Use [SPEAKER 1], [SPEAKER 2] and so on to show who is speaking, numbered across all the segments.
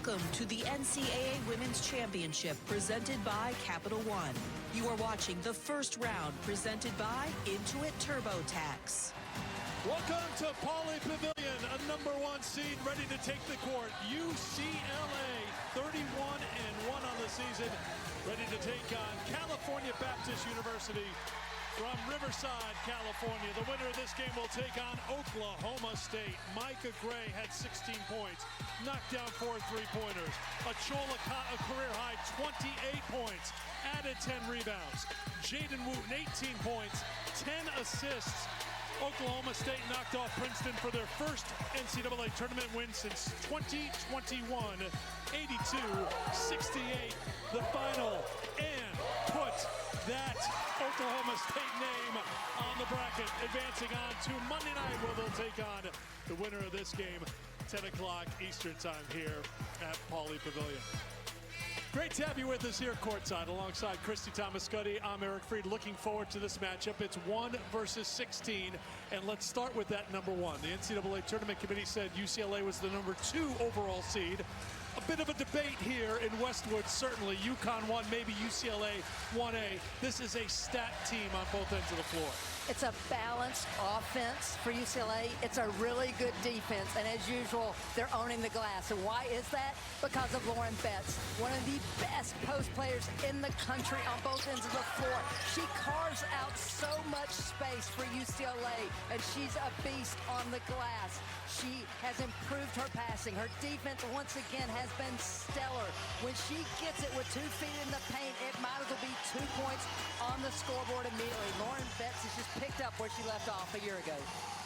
[SPEAKER 1] Welcome to the NCAA Women's Championship presented by Capital One. You are watching the first round presented by Intuit TurboTax.
[SPEAKER 2] Welcome to Pauley Pavilion, a #1 seed ready to take the court. UCLA, 31-1 on the season, ready to take on California Baptist University from Riverside, California. The winner of this game will take on Oklahoma State. Micah Gray had 16 points, knocked down 4 three-pointers. Achola caught a career-high 28 points, added 10 rebounds. Jaden Wooten, 18 points, 10 assists. Oklahoma State knocked off Princeton for their first NCAA tournament win since 2021, 82-68, the final, and put that Oklahoma State name on the bracket, advancing on to Monday night where they'll take on the winner of this game, 10 o'clock Eastern time here at Pauley Pavilion. Great to have you with us here courtside alongside Christy Thomas-Scuddy. I'm Eric Freed. Looking forward to this matchup. It's 1 versus 16, and let's start with that #1. The NCAA Tournament Committee said UCLA was the #2 overall seed. A bit of a debate here in Westwood, certainly. UConn 1, maybe UCLA 1A. This is a stacked team on both ends of the floor.
[SPEAKER 3] It's a balanced offense for UCLA. It's a really good defense, and as usual, they're owning the glass. And why is that? Because of Lauren Betts, one of the best post players in the country on both ends of the floor. She carves out so much space for UCLA, and she's a beast on the glass. She has improved her passing. Her defense, once again, has been stellar. When she gets it with 2 feet in the paint, it might as well be 2 points on the scoreboard immediately. Lauren Betts has just picked up where she left off a year ago.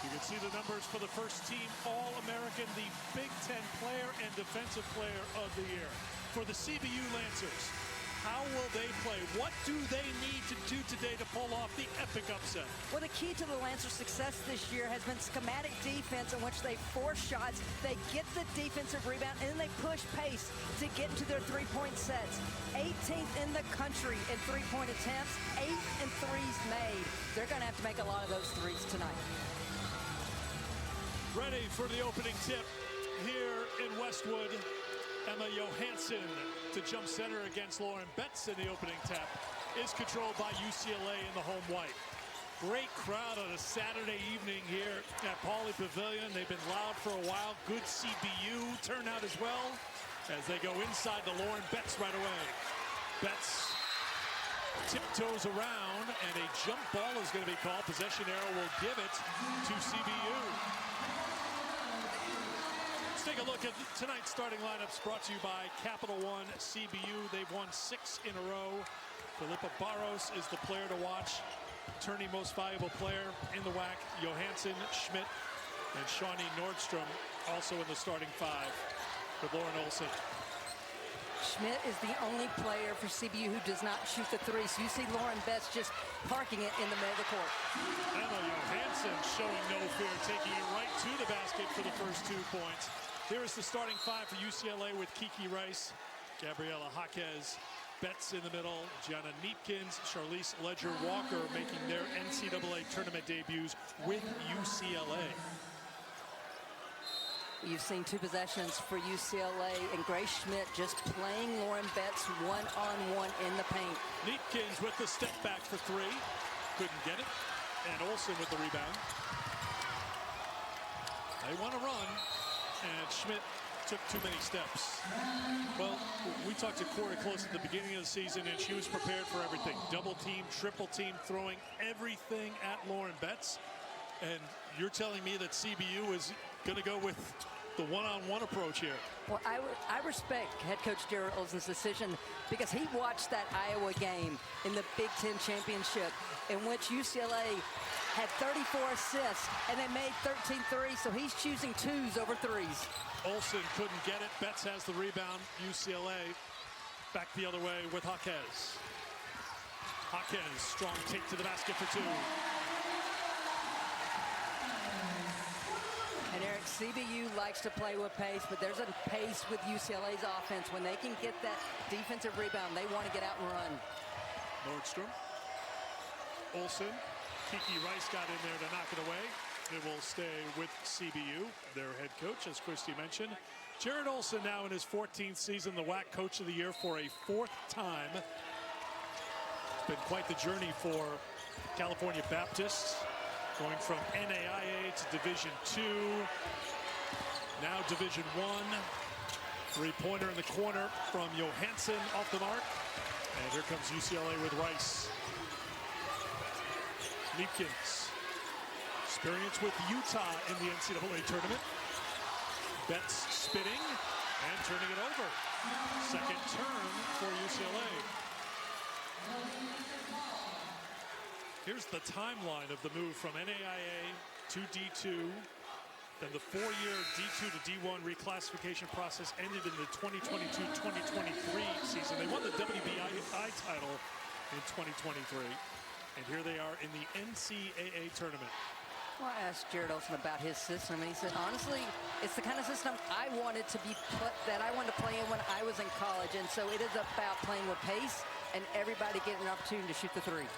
[SPEAKER 2] You can see the numbers for the first team All-American, the Big Ten Player and Defensive Player of the Year. For the CBU Lancers, how will they play? What do they need to do today to pull off the epic upset?
[SPEAKER 3] Well, the key to the Lancers' success this year has been schematic defense in which they force shots, they get the defensive rebound, and then they push pace to get into their three-point sets. 18th in the country in three-point attempts, 8 in threes made. They're going to have to make a lot of those threes tonight.
[SPEAKER 2] Ready for the opening tip here in Westwood. Emma Johansson to jump center against Lauren Betts in the opening tap is controlled by UCLA in the home white. Great crowd on a Saturday evening here at Pauley Pavilion. They've been loud for a while. Good CBU turnout as well as they go inside to Lauren Betts right away. Betts tiptoes around, and a jump ball is going to be called. Possession arrow will give it to CBU. Take a look at tonight's starting lineups brought to you by Capital One CBU. They've won 6 in a row. Philippa Barros is the player to watch. Tourney most valuable player in the WAC. Johansson, Schmidt, and Shawnee Nordstrom also in the starting 5 with Lauren Olson.
[SPEAKER 3] Schmidt is the only player for CBU who does not shoot the three. So you see Lauren Betts just parking it in the middle of the court.
[SPEAKER 2] Emma Johansson showing no fear, taking it right to the basket for the first 2 points. Here is the starting 5 for UCLA with Kiki Rice, Gabriela Jaquez, Betts in the middle, Gianna Neepkins, Charlize Ledger-Walker making their NCAA tournament debuts with UCLA.
[SPEAKER 3] You've seen 2 possessions for UCLA, and Grace Schmidt just playing Lauren Betts one-on-one in the paint.
[SPEAKER 2] Neepkins with the step back for 3. Couldn't get it. And Olsen with the rebound. They want to run, and Schmidt took too many steps. Well, we talked to Corey Close at the beginning of the season, and she was prepared for everything. Double team, triple team, throwing everything at Lauren Betts. And you're telling me that CBU is going to go with the one-on-one approach here.
[SPEAKER 3] Well, I respect head coach Jared Olsen's decision because he watched that Iowa game in the Big Ten Championship in which UCLA had 34 assists and they made 13 threes, so he's choosing 2s over 3s.
[SPEAKER 2] Olsen couldn't get it. Betts has the rebound. UCLA back the other way with Jaquez. Jaquez, strong take to the basket for 2.
[SPEAKER 3] And Eric, CBU likes to play with pace, but there's a pace with UCLA's offense. When they can get that defensive rebound, they want to get out and run.
[SPEAKER 2] Nordstrom, Olsen, Kiki Rice got in there to knock it away. It will stay with CBU, their head coach, as Christy mentioned. Jared Olson now in his 14th season, the WAC Coach of the Year for a 4th time. It's been quite the journey for California Baptist, going from NAIA to Division II, now Division I. Three-pointer in the corner from Johansson off the mark. And here comes UCLA with Rice. Neepkins, experience with Utah in the NCAA tournament. Betts spitting and turning it over. Second turn for UCLA. Here's the timeline of the move from NAIA to D2. Then the 4-year D2 to D1 reclassification process ended in the 2022-2023 season. They won the WBI title in 2023. And here they are in the NCAA tournament.
[SPEAKER 3] Well, I asked Jared Olson about his system, and he said, honestly, it's the kind of system I wanted to play in when I was in college. And so it is about playing with pace and everybody getting an opportunity to shoot the three.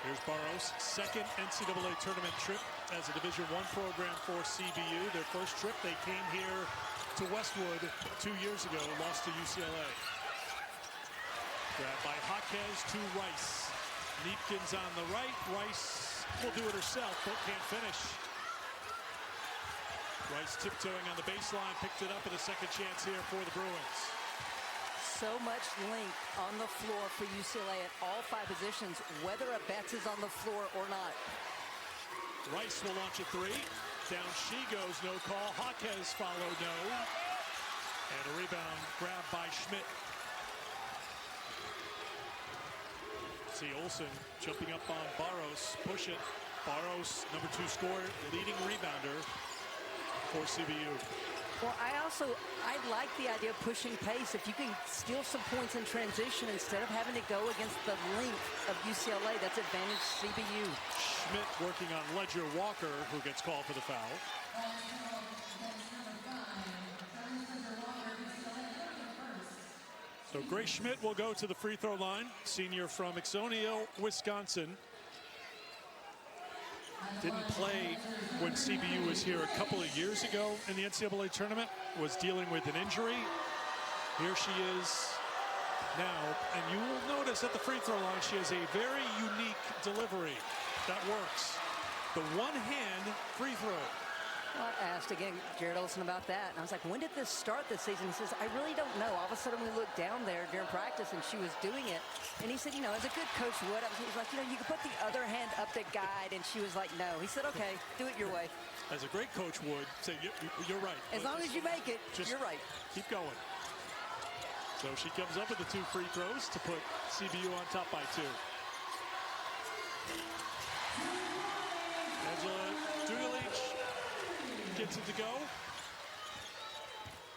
[SPEAKER 2] Here's Barros' second NCAA tournament trip as a Division I program for CBU. Their first trip, they came here to Westwood 2 years ago, lost to UCLA. Grabbed by Jaquez to Rice. Neepkins on the right. Rice will do it herself, but can't finish. Rice tiptoeing on the baseline, picked it up, and a second chance here for the Bruins.
[SPEAKER 3] So much length on the floor for UCLA at all 5 positions, whether a Betts is on the floor or not.
[SPEAKER 2] Rice will launch a three. Down she goes, no call. Jaquez follow, no. And a rebound grabbed by Schmidt. See Olson jumping up on Barros, push it. Barros, number 2 scorer, leading rebounder for CBU.
[SPEAKER 3] Well, I like the idea of pushing pace. If you can steal some points in transition instead of having to go against the length of UCLA, that's advantage CBU.
[SPEAKER 2] Schmidt working on Ledger Walker, who gets called for the foul. So Grace Schmidt will go to the free throw line, senior from Ixonio, Wisconsin. Didn't play when CBU was here a couple of years ago in the NCAA tournament, was dealing with an injury. Here she is now, and you will notice at the free throw line, she has a very unique delivery that works. The one-hand free throw.
[SPEAKER 3] Well, I asked again Jared Olson about that, and I was like, when did this start this season? He says, I really don't know. All of a sudden we looked down there during practice and she was doing it. And he said, you know, as a good coach would, he was like, you know, you can put the other hand up the guide. And she was like, no. He said, okay, do it your way.
[SPEAKER 2] As a great coach would say, you're right.
[SPEAKER 3] As long as you make it, you're right.
[SPEAKER 2] Keep going. So she comes up with the 2 free throws to put CBU on top by 2. Angela Dugalich gets it to go.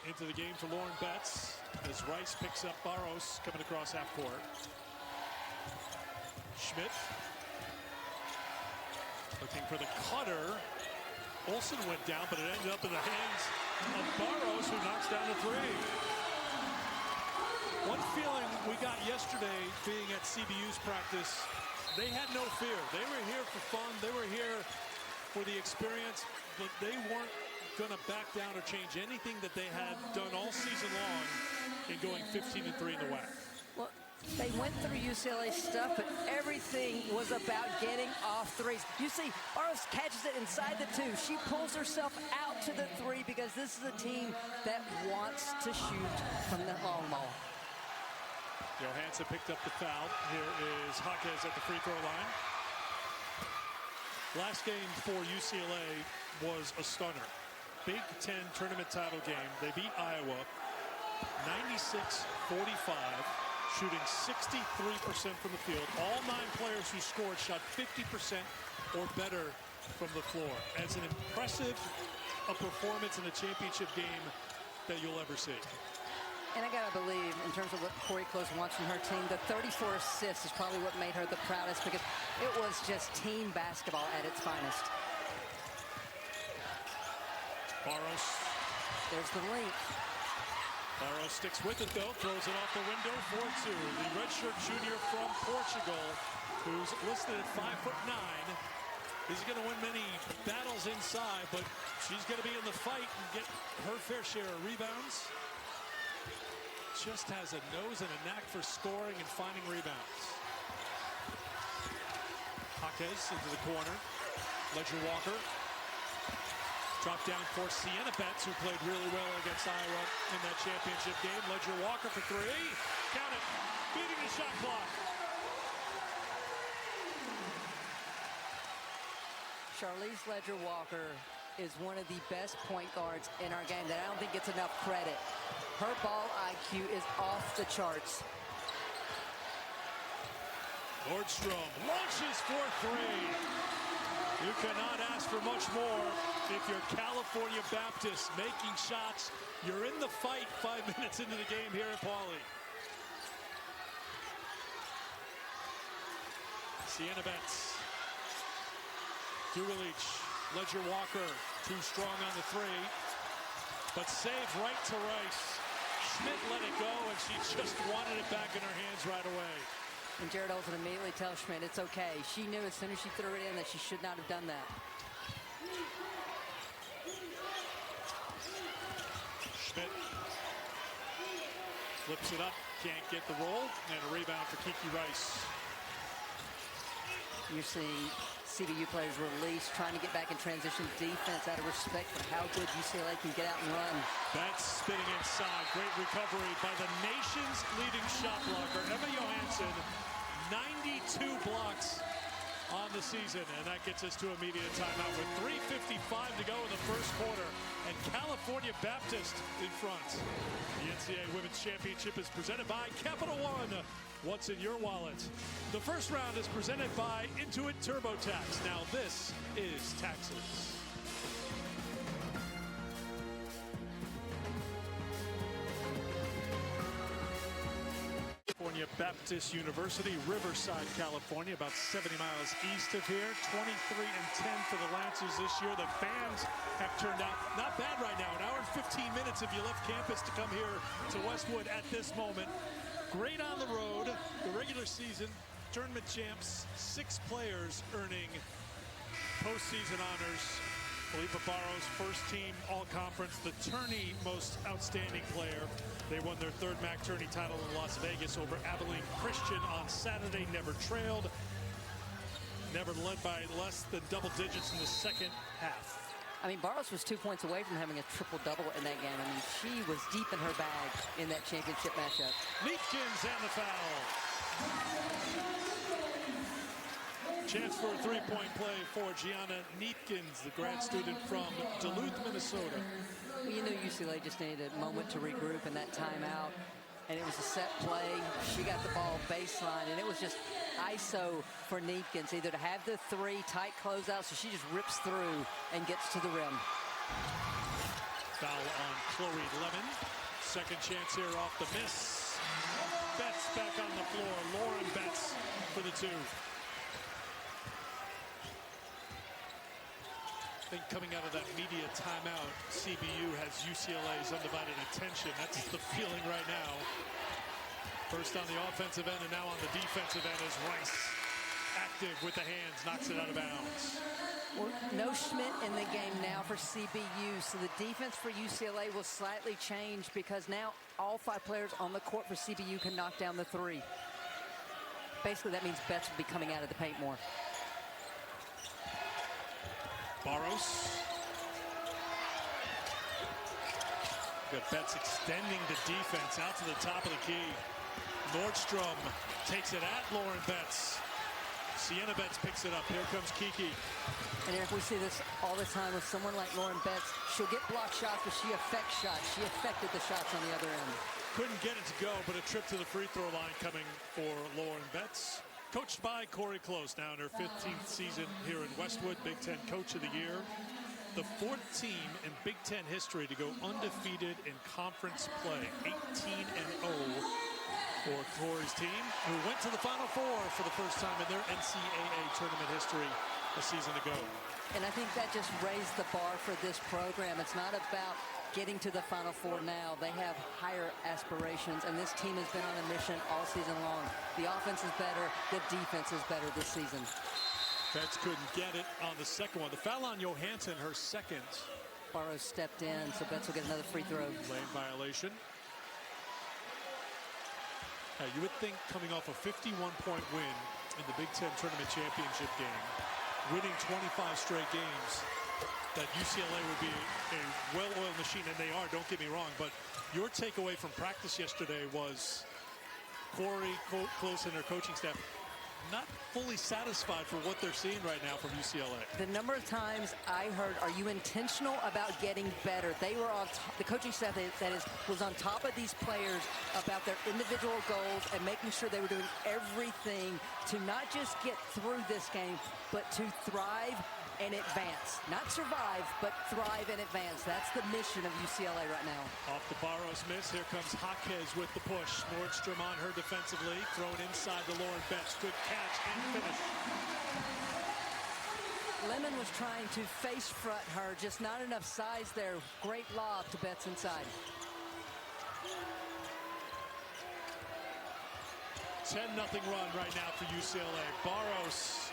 [SPEAKER 2] Into the game for Lauren Betts as Rice picks up Barros coming across half court. Schmidt looking for the cutter. Olson went down, but it ended up in the hands of Barros, who knocks down the 3. One feeling we got yesterday being at CBU's practice, they had no fear. They were here for fun. They were here for the experience, but they weren't going to back down or change anything that they had done all season long in going 15-3 in the WAC.
[SPEAKER 3] Well, they went through UCLA stuff, but everything was about getting off threes. You see, Barros catches it inside the 2. She pulls herself out to the 3 because this is a team that wants to shoot from the long ball.
[SPEAKER 2] Johansson picked up the foul. Here is Jaquez at the free throw line. Last game for UCLA was a stunner. Big Ten tournament title game. They beat Iowa 96-45, shooting 63% from the field. All 9 players who scored shot 50% or better from the floor. As an impressive a performance in a championship game that you'll ever see.
[SPEAKER 3] And I gotta believe, in terms of what Corey Close wants from her team, the 34 assists is probably what made her the proudest, because it was just team basketball at its finest.
[SPEAKER 2] Barros.
[SPEAKER 3] There's the link.
[SPEAKER 2] Barros sticks with it, though, throws it off the window for 2. The redshirt junior from Portugal, who's listed at 5'9", He's going to win many battles inside, but she's going to be in the fight and get her fair share of rebounds. Just has a nose and a knack for scoring and finding rebounds. Jaquez into the corner. Ledger Walker. Drop down for Sienna Betts, who played really well against Iowa in that championship game. Ledger Walker for three. Count it. Beating the shot clock.
[SPEAKER 3] Charlize Ledger Walker is one of the best point guards in our game that I don't think gets enough credit. Her ball IQ is off the charts.
[SPEAKER 2] Nordstrom launches for three. You cannot ask for much more if you're California Baptist making shots. You're in the fight 5 minutes into the game here at Pauley. Sienna Betts. Durelich, Ledger Walker, too strong on the three, but saved right to Rice. Schmidt let it go, and she just wanted it back in her hands right away.
[SPEAKER 3] And Jared Olsen immediately tells Schmidt it's okay. She knew as soon as she threw it in that she should not have done that.
[SPEAKER 2] Schmidt flips it up, can't get the roll, and a rebound for Kiki Rice.
[SPEAKER 3] You're seeing CBU players release, trying to get back in transition defense out of respect for how good UCLA can get out and run.
[SPEAKER 2] That's spinning inside. Great recovery by the nation's leading shot blocker, Emma Johansson. 92 blocks on the season, and that gets us to immediate timeout with 3:55 to go in the first quarter, and California Baptist in front. The NCAA Women's Championship is presented by Capital One. What's in your wallet? The first round is presented by Intuit TurboTax. Now this is taxes. California Baptist University, Riverside, California, about 70 miles east of here. 23-10 for the Lancers this year. The fans have turned out not bad right now. An hour and 15 minutes if you left campus to come here to Westwood at this moment. Great on the road. The regular season tournament champs, 6 players earning postseason honors. Felipa Barros, first team all-conference, the tourney most outstanding player. They won their 3rd MAC tourney title in Las Vegas over Abilene Christian on Saturday, never trailed, never led by less than double digits in the second half.
[SPEAKER 3] I mean, Barros was 2 points away from having a triple-double in that game. I mean, she was deep in her bag in that championship matchup.
[SPEAKER 2] Neatkins and the foul. Chance for a three-point play for Gianna Neatkins, the grad student from Duluth, Minnesota.
[SPEAKER 3] Well, you knew UCLA just needed a moment to regroup in that timeout, and it was a set play. She got the ball baseline, and it was just ISO for Neatkins, either to have the three, tight closeout, so she just rips through and gets to the rim.
[SPEAKER 2] Foul on Chloe Lemon. Second chance here off the miss. Betts back on the floor. Lauren Betts for the 2. I think coming out of that media timeout, CBU has UCLA's undivided attention. That's the feeling right now. First on the offensive end and now on the defensive end is Rice. Active with the hands, knocks it out of bounds.
[SPEAKER 3] Well, no Schmidt in the game now for CBU, so the defense for UCLA will slightly change because now all 5 players on the court for CBU can knock down the 3. Basically, that means Betts will be coming out of the paint more.
[SPEAKER 2] Barros. Got Betts extending the defense out to the top of the key. Nordstrom takes it at Lauren Betts. Sienna Betts picks it up. Here comes Kiki.
[SPEAKER 3] And Eric, we see this all the time with someone like Lauren Betts. She'll get blocked shots, but she affects shots. She affected the shots on the other end.
[SPEAKER 2] Couldn't get it to go, but a trip to the free throw line coming for Lauren Betts. Coached by Corey Close, now in her 15th season here in Westwood, Big Ten Coach of the Year. The 4th team in Big Ten history to go undefeated in conference play. 18-0 for Corey's team, who went to the Final Four for the first time in their NCAA tournament history a season ago.
[SPEAKER 3] And I think that just raised the bar for this program. It's not about getting to the Final Four now. They have higher aspirations, and this team has been on a mission all season long. The offense is better, the defense is better this season.
[SPEAKER 2] Betts couldn't get it on the second one. The foul on Johansson, her second.
[SPEAKER 3] Barrows stepped in, so Betts will get another free throw.
[SPEAKER 2] Lane violation. You would think coming off a 51-point win in the Big Ten Tournament Championship game, winning 25 straight games, that UCLA would be a well-oiled machine, and they are, don't get me wrong. But your takeaway from practice yesterday was Corey Close and her coaching staff not fully satisfied for what they're seeing right now from UCLA.
[SPEAKER 3] The number of times I heard, are you intentional about getting better? They were on the coaching staff was on top of these players about their individual goals and making sure they were doing everything to not just get through this game, but to thrive and advance. Not survive, but thrive and advance. That's the mission of UCLA right now.
[SPEAKER 2] Off the Barrows miss, here comes Jaquez with the push. Nordstrom on her defensively, thrown inside to Lauren Betts. Good catch and finish.
[SPEAKER 3] Lemon was trying to face front her, just not enough size there. Great lob to Betts inside.
[SPEAKER 2] 10-0 run right now for UCLA. Barrows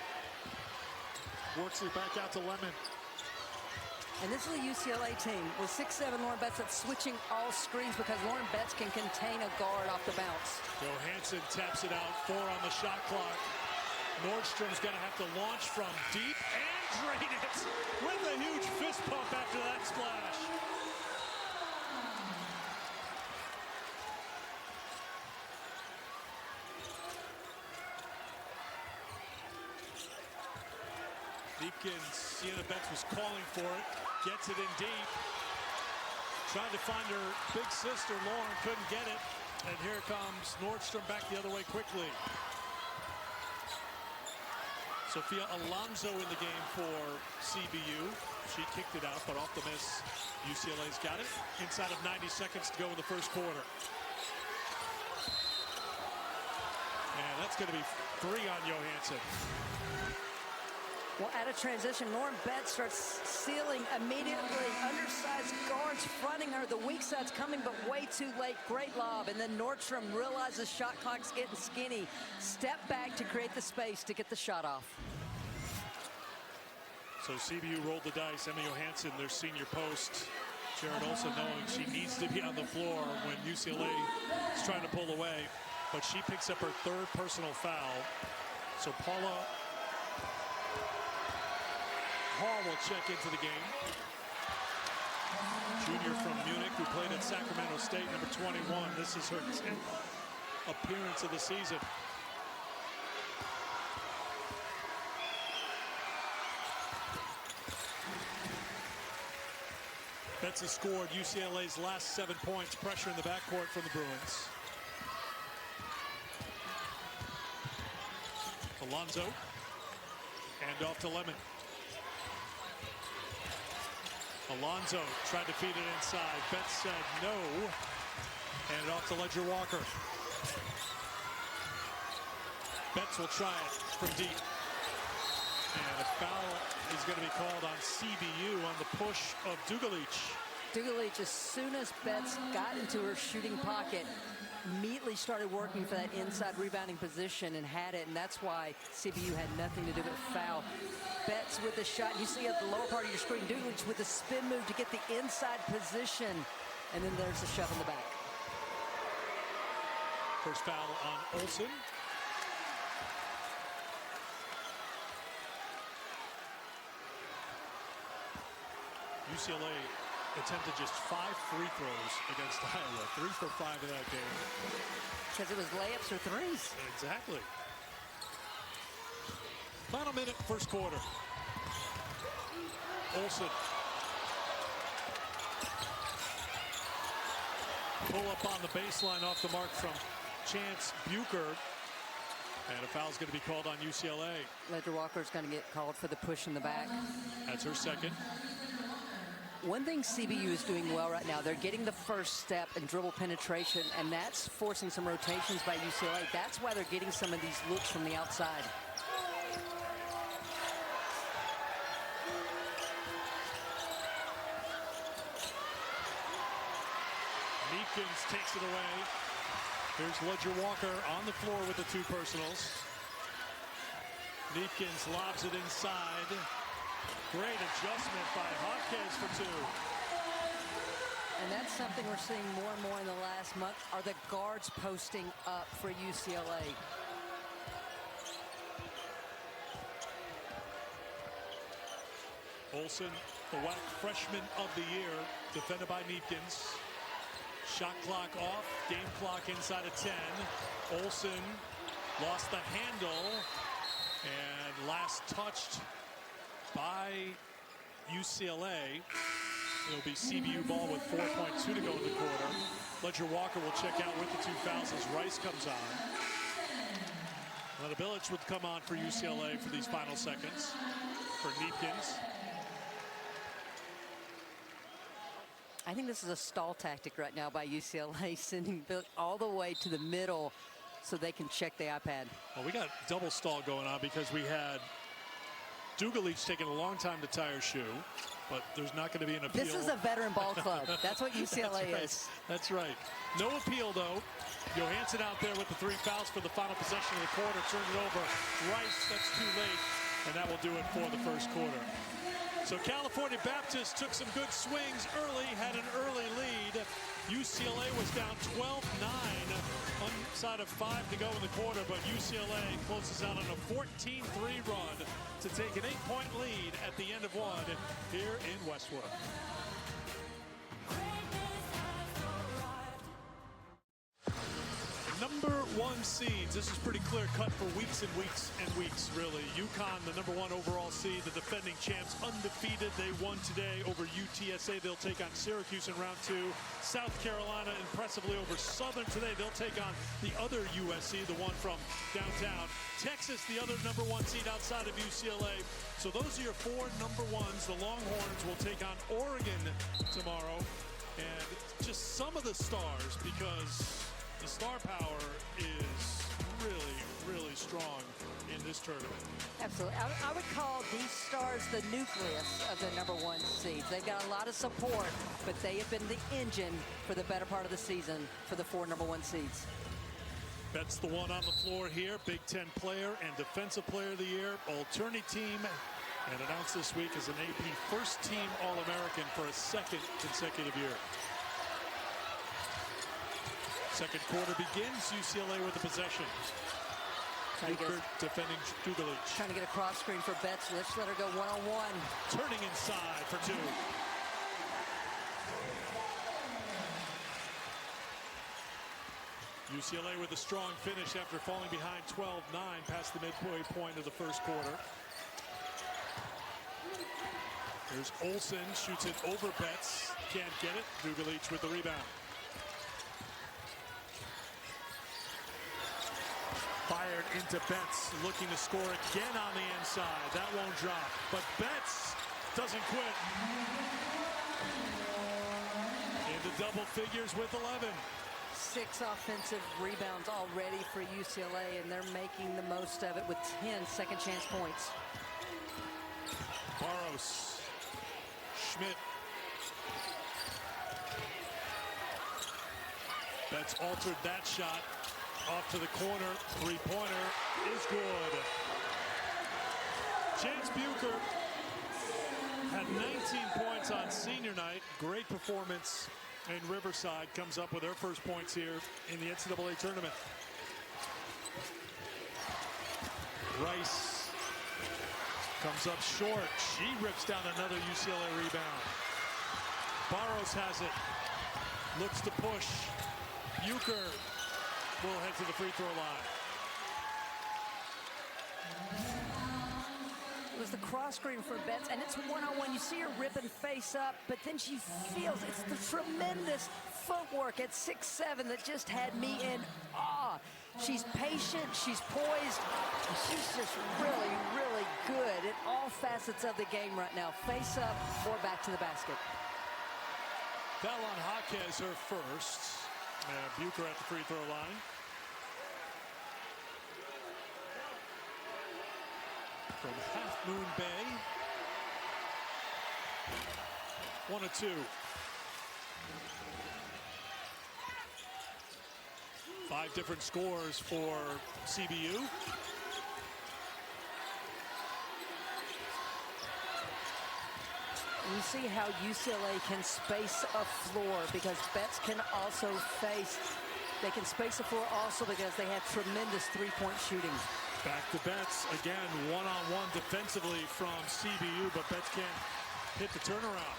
[SPEAKER 2] works it back out to Lemon.
[SPEAKER 3] And this is a UCLA team with 6'7" Lauren Betts that's switching all screens because Lauren Betts can contain a guard off the bounce.
[SPEAKER 2] Johansson taps it out, 4 on the shot clock. Nordstrom's going to have to launch from deep and drain it with a huge fist pump after that splash. Deepkins, Sienna Betts was calling for it, gets it in deep. Trying to find her big sister, Lauren, couldn't get it. And here comes Nordstrom back the other way quickly. Sophia Alonso in the game for CBU. She kicked it out, but off the miss. UCLA's got it. Inside of 90 seconds to go in the first quarter. And that's going to be 3 on Johansson.
[SPEAKER 3] Well, out of transition, Lauren Betts starts sealing immediately. Undersized guards fronting her. The weak side's coming, but way too late. Great lob. And then Nordstrom realizes shot clock's getting skinny. Step back to create the space to get the shot off.
[SPEAKER 2] So CBU rolled the dice. Emma Johansson, their senior post. Jared Olson knowing she needs to be on the floor when UCLA is trying to pull away. But she picks up her 3rd personal foul. So Paula Hall will check into the game. Junior from Munich who played at Sacramento State, number 21. This is her 10th appearance of the season. Betts has scored UCLA's last 7 points. Pressure in the backcourt from the Bruins. Alonso. And off to Lemon. Alonso tried to feed it inside. Betts said no. And off to Ledger Walker. Betts will try it from deep. And a foul is going to be called on CBU on the push of Dugalich.
[SPEAKER 3] Dugalich, as soon as Betts got into her shooting pocket, immediately started working for that inside rebounding position and had it, and that's why CBU had nothing to do with foul. Betts with the shot. You see at the lower part of your screen, Dugalich with the spin move to get the inside position, and then there's the shove in the back.
[SPEAKER 2] First foul on Olsen. UCLA attempted just 5 free throws against Iowa. 3 for 5 in that game.
[SPEAKER 3] Because it was layups or threes.
[SPEAKER 2] Exactly. Final minute, first quarter. Olsen. Pull up on the baseline off the mark from Chance Bucher. And a foul's going to be called on UCLA.
[SPEAKER 3] Ledger Walker's going to get called for the push in the back.
[SPEAKER 2] That's her second.
[SPEAKER 3] One thing CBU is doing well right now, they're getting the first step in dribble penetration, and that's forcing some rotations by UCLA. That's why they're getting some of these looks from the outside.
[SPEAKER 2] Meekins takes it away. Here's Ledger Walker on the floor with the 2 personals. Neepkins lobs it inside. Great adjustment by Hopkins for 2.
[SPEAKER 3] And that's something we're seeing more and more in the last month, are the guards posting up for UCLA.
[SPEAKER 2] Olsen, the WAC freshman of the year, defended by Neepkins. Shot clock off, game clock inside of 10. Olsen lost the handle, and last touched by UCLA. It'll be CBU ball with 4.2 to go in the quarter. Ledger Walker will check out with the 2 fouls as Rice comes on. Billich would come on for UCLA for these final seconds for Neepkins.
[SPEAKER 3] I think this is a stall tactic right now by UCLA, sending Billich all the way to the middle so they can check the iPad.
[SPEAKER 2] Well, we got double stall going on because we had Dugalich taking a long time to tie her shoe, but there's not going to be an appeal.
[SPEAKER 3] This is a veteran ball club. That's what UCLA is.
[SPEAKER 2] That's right. No appeal, though. Johansson out there with the 3 fouls for the final possession of the quarter. Turned it over. Rice, that's too late. And that will do it for the first quarter. So California Baptist took some good swings early, had an early lead. UCLA was down 12-9, inside of 5 to go in the quarter, but UCLA closes out on a 14-3 run to take an 8-point lead at the end of 1 here in Westwood. Number 1 seeds. This is pretty clear cut for weeks and weeks and weeks, really. UConn, the number 1 overall seed, the defending champs, undefeated. They won today over UTSA. They'll take on Syracuse in round 2. South Carolina impressively over Southern today. They'll take on the other USC, the one from downtown. Texas, the other number 1 seed outside of UCLA. So those are your 4 number 1s. The Longhorns will take on Oregon tomorrow. And just some of the stars, because the star power is really, really strong in this tournament.
[SPEAKER 3] Absolutely. I would call these stars the nucleus of the number 1 seeds. They've got a lot of support, but they have been the engine for the better part of the season for the 4 number 1 seeds.
[SPEAKER 2] That's the one on the floor here. Big Ten player and defensive player of the year, all-tourney team, and announced this week as an AP first-team All-American for a 2nd consecutive year. Second quarter begins. UCLA with the possession. Bucher defending Dugalich.
[SPEAKER 3] Trying to get a cross screen for Betts. Let's let her go one-on-one.
[SPEAKER 2] Turning inside for 2. UCLA with a strong finish after falling behind 12-9 past the midway point of the first quarter. There's Olsen, shoots it over Betts. Can't get it. Dugalich with the rebound. Fired into Betts, looking to score again on the inside. That won't drop, but Betts doesn't quit. Into double figures with 11.
[SPEAKER 3] 6 offensive rebounds already for UCLA, and they're making the most of it with 10 second chance points.
[SPEAKER 2] Barros, Schmidt. Betts altered that shot. Off to the corner, 3-pointer is good. James Bucher had 19 points on senior night. Great performance in Riverside. Comes up with her first points here in the NCAA tournament. Rice comes up short. She rips down another UCLA rebound. Barros has it. Looks to push. Bucher will head to the free throw line.
[SPEAKER 3] It was the cross screen for Betts, and it's one-on-one. You see her ripping face up, but then she feels it's the tremendous footwork at 6'7" that just had me in awe. She's patient, she's poised, and she's just really, really good at all facets of the game right now. Face up or back to the basket.
[SPEAKER 2] Foul on Jaquez, her first. Bucher at the free throw line. From Half Moon Bay. 1 of 2. Five different scores for CBU.
[SPEAKER 3] You see how UCLA can space a floor because Betts can also they can space the floor also because they have tremendous three-point shooting.
[SPEAKER 2] Back to Betts again, one-on-one defensively from CBU, but Betts can't hit the turnaround.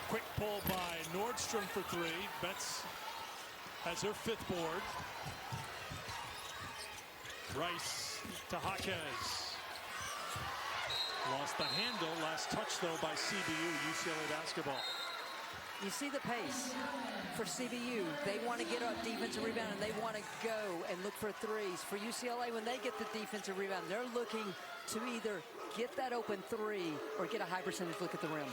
[SPEAKER 2] Quick pull by Nordstrom for three. Betts has her fifth board. Rice to Jaquez. Lost the handle. Last touch, though, by CBU, UCLA basketball.
[SPEAKER 3] You see the pace for CBU. They want to get a defensive rebound, and they want to go and look for threes. For UCLA, when they get the defensive rebound, they're looking to either get that open three or get a high percentage look at the rim.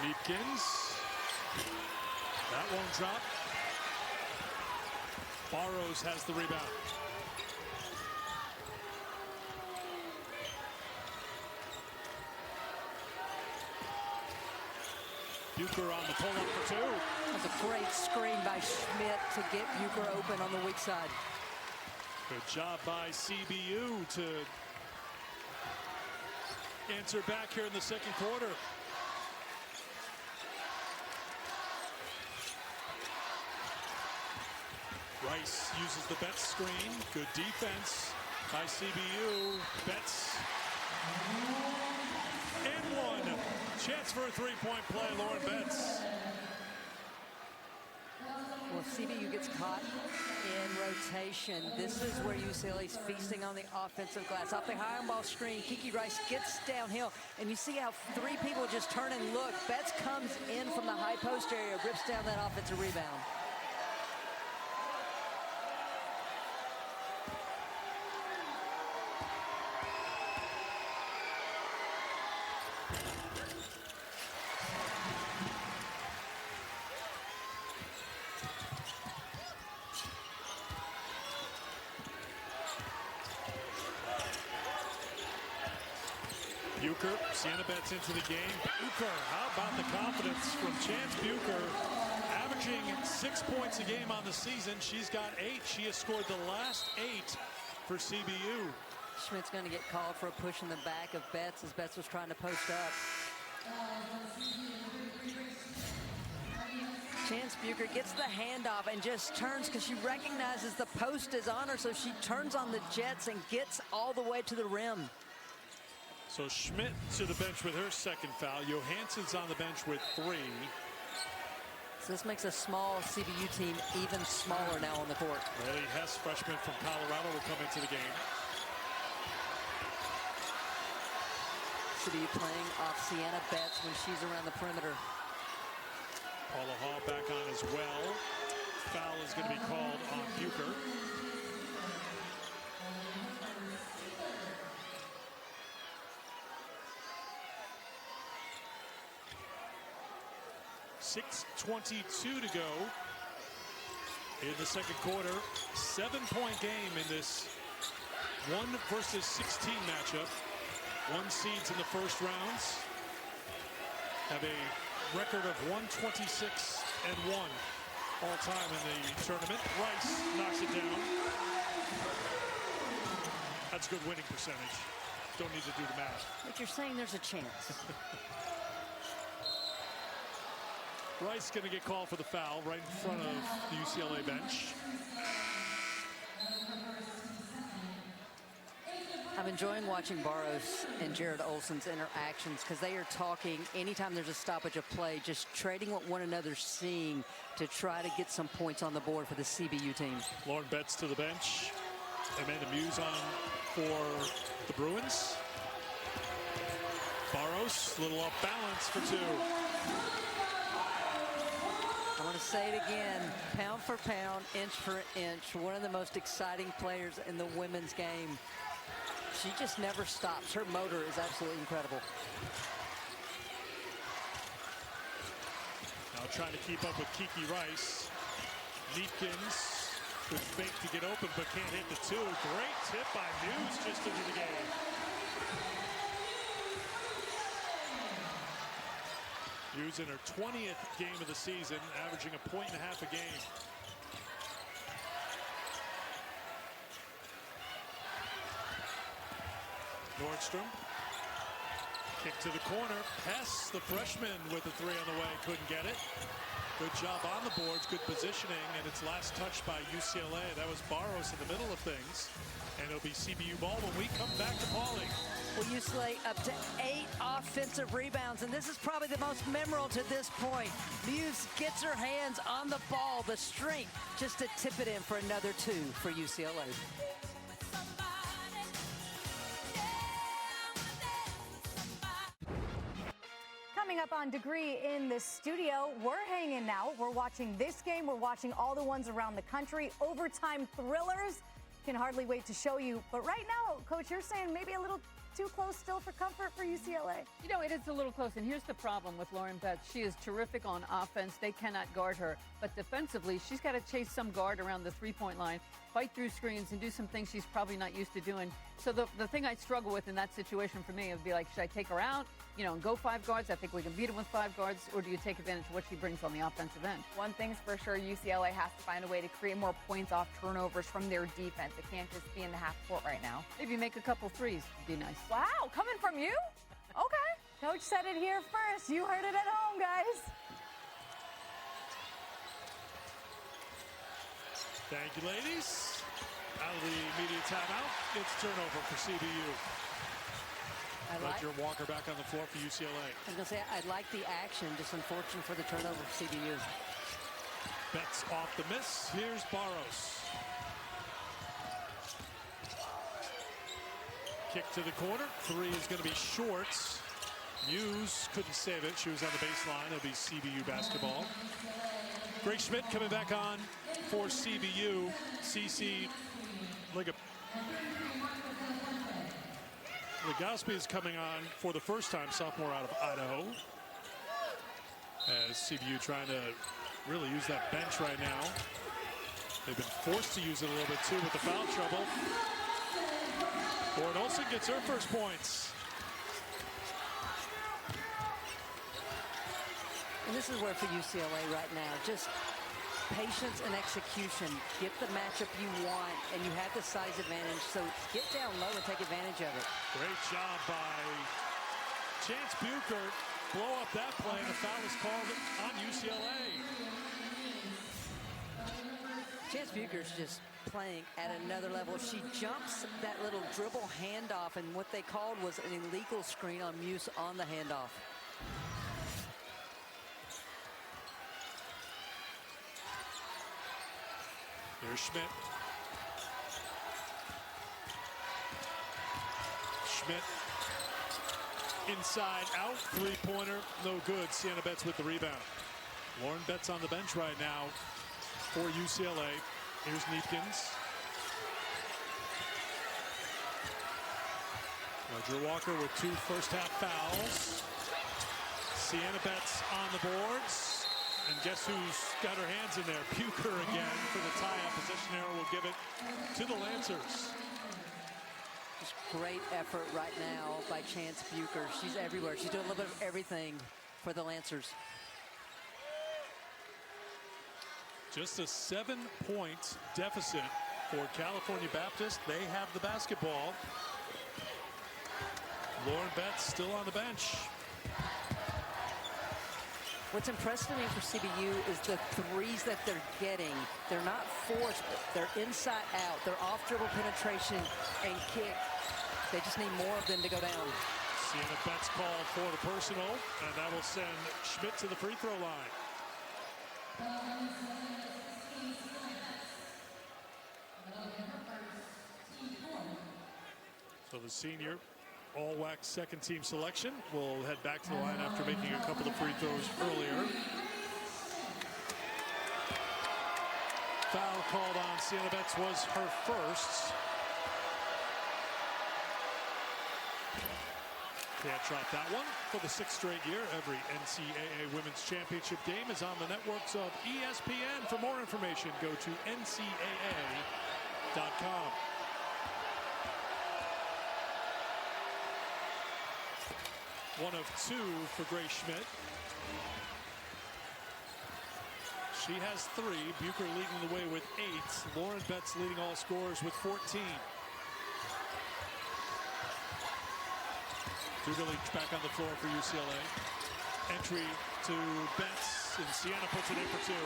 [SPEAKER 2] Meepkins. That one's up. Barrows has the rebound. Bucher on the pull-up for two.
[SPEAKER 3] That's a great screen by Schmidt to get Bucher open on the weak side.
[SPEAKER 2] Good job by CBU to answer back here in the second quarter. Rice uses the Betts screen. Good defense by CBU. Betts. And one. Chance for a three-point play, Lauren Betts.
[SPEAKER 3] Well, CBU gets caught in rotation. This is where UCLA's feasting on the offensive glass. Off the high ball screen, Kiki Rice gets downhill, and you see how three people just turn and look. Betts comes in from the high post area, rips down that offensive rebound.
[SPEAKER 2] Bucher, Sienna Betts into the game. Bucher, how about the confidence from Chance Bucher, averaging 6 points a game on the season. She's got 8. She has scored the last 8 for CBU.
[SPEAKER 3] Schmidt's going to get called for a push in the back of Betts as Betts was trying to post up. Chance Bucher gets the handoff and just turns because she recognizes the post is on her, so she turns on the jets and gets all the way to the rim.
[SPEAKER 2] So Schmidt to the bench with her second foul. Johansson's on the bench with 3.
[SPEAKER 3] So this makes a small CBU team even smaller now on the court.
[SPEAKER 2] Riley Hess, freshman from Colorado, will come into the game.
[SPEAKER 3] CBU playing off Sienna Betts when she's around the perimeter.
[SPEAKER 2] Paula Hall back on as well. Foul is going to be called on Bucher. .22 to go in the second quarter. 7-point game in this 1 versus 16 matchup. 1 seeds in the first rounds have a record of 126-1 all time in the tournament. Rice knocks it down. That's good winning percentage. Don't need to do the math.
[SPEAKER 3] But you're saying there's a chance.
[SPEAKER 2] Rice going to get called for the foul right in front of the UCLA bench.
[SPEAKER 3] I'm enjoying watching Barrows and Jared Olson's interactions because they are talking anytime there's a stoppage of play, just trading what one another's seeing to try to get some points on the board for the CBU team.
[SPEAKER 2] Lauren Betts to the bench. Amanda Muse on for the Bruins. Barrows, a little off balance for 2.
[SPEAKER 3] I want to say it again, pound for pound, inch for inch, one of the most exciting players in the women's game. She just never stops. Her motor is absolutely incredible.
[SPEAKER 2] Now trying to keep up with Kiki Rice. Meepkins could fake to get open, but can't hit the 2. Great tip by Muse just into the game. Hughes in her 20th game of the season, averaging 1.5 points a game. Nordstrom. Kick to the corner. Hess, the freshman, with the three on the way. Couldn't get it. Good job on the boards. Good positioning. And it's last touched by UCLA. That was Barros in the middle of things. And it'll be CBU ball when we come back to Pauley.
[SPEAKER 3] Well, UCLA up to 8 offensive rebounds, and this is probably the most memorable to this point. Muse gets her hands on the ball, the strength, just to tip it in for another 2 for UCLA.
[SPEAKER 4] Coming up on Degree in the studio, we're hanging out. We're watching this game. We're watching all the ones around the country. Overtime thrillers. Can hardly wait to show you. But right now, Coach, you're saying maybe a little too close still for comfort for UCLA.
[SPEAKER 5] You know, it is a little close. And here's the problem with Lauren Betts. She is terrific on offense. They cannot guard her. But defensively, she's got to chase some guard around the three-point line, fight through screens, and do some things she's probably not used to doing. So the thing I struggle with in that situation for me would be like, should I take her out, you know, and go 5 guards? I think we can beat them with 5 guards. Or do you take advantage of what she brings on the offensive end?
[SPEAKER 6] One thing's for sure, UCLA has to find a way to create more points off turnovers from their defense. It can't just be in the half court right now.
[SPEAKER 5] Maybe make a couple threes would be nice.
[SPEAKER 6] Wow, coming from you? Okay.
[SPEAKER 4] Coach said it here first. You heard it at home, guys.
[SPEAKER 2] Thank you, ladies. Out of the immediate timeout, it's turnover for CBU. Roger Walker back on the floor for UCLA.
[SPEAKER 3] I was going to say, I like the action, just unfortunate for the turnover for CBU.
[SPEAKER 2] Betts off the miss. Here's Barros. Kick to the corner. 3 is going to be short. Muse couldn't save it. She was on the baseline. It'll be CBU basketball. Greg Schmidt coming back on for CBU. CC Legaspi is coming on for the first time, sophomore out of Idaho. As CBU trying to really use that bench right now. They've been forced to use it a little bit too with the foul trouble. Lauren Olsen gets her first points.
[SPEAKER 3] And this is where for UCLA right now, just patience and execution. Get the matchup you want, and you have the size advantage. So get down low and take advantage of it.
[SPEAKER 2] Great job by Chance Bucher. Blow up that play, and a foul is called on UCLA.
[SPEAKER 3] Chance Bucher's just playing at another level. She jumps that little dribble handoff, and what they called was an illegal screen on Muse on the handoff.
[SPEAKER 2] Here's Schmidt. Schmidt inside out, 3-pointer, no good. Sienna Betts with the rebound. Lauren Betts on the bench right now for UCLA. Here's Neepkins. Roger Walker with 2 first-half fouls. Sienna Betts on the boards. And guess who's got her hands in there? Bucher again for the tie-up. Position error will give it to the Lancers.
[SPEAKER 3] Just great effort right now by Chance Bucher. She's everywhere. She's doing a little bit of everything for the Lancers.
[SPEAKER 2] Just a 7-point deficit for California Baptist. They have the basketball. Lauren Betts still on the bench.
[SPEAKER 3] What's impressive to me for CBU is the threes that they're getting. They're not forced, they're inside out. They're off dribble penetration and kick. They just need more of them to go down.
[SPEAKER 2] Sienna Betts called for the personal, and that will send Schmidt to the free throw line. So the senior all-WAC second-team selection will head back to the line after making a couple of free throws earlier. Foul called on Sienna Betts was her first. Can't drop that one for the 6th straight year. Every NCAA Women's Championship game is on the networks of ESPN. For more information, go to ncaa.com. One of 2 for Grace Schmidt. She has 3. Bucher leading the way with 8. Lauren Betts leading all scorers with 14. Dugalich back on the floor for UCLA. Entry to Betts, and Sienna puts it in for 2.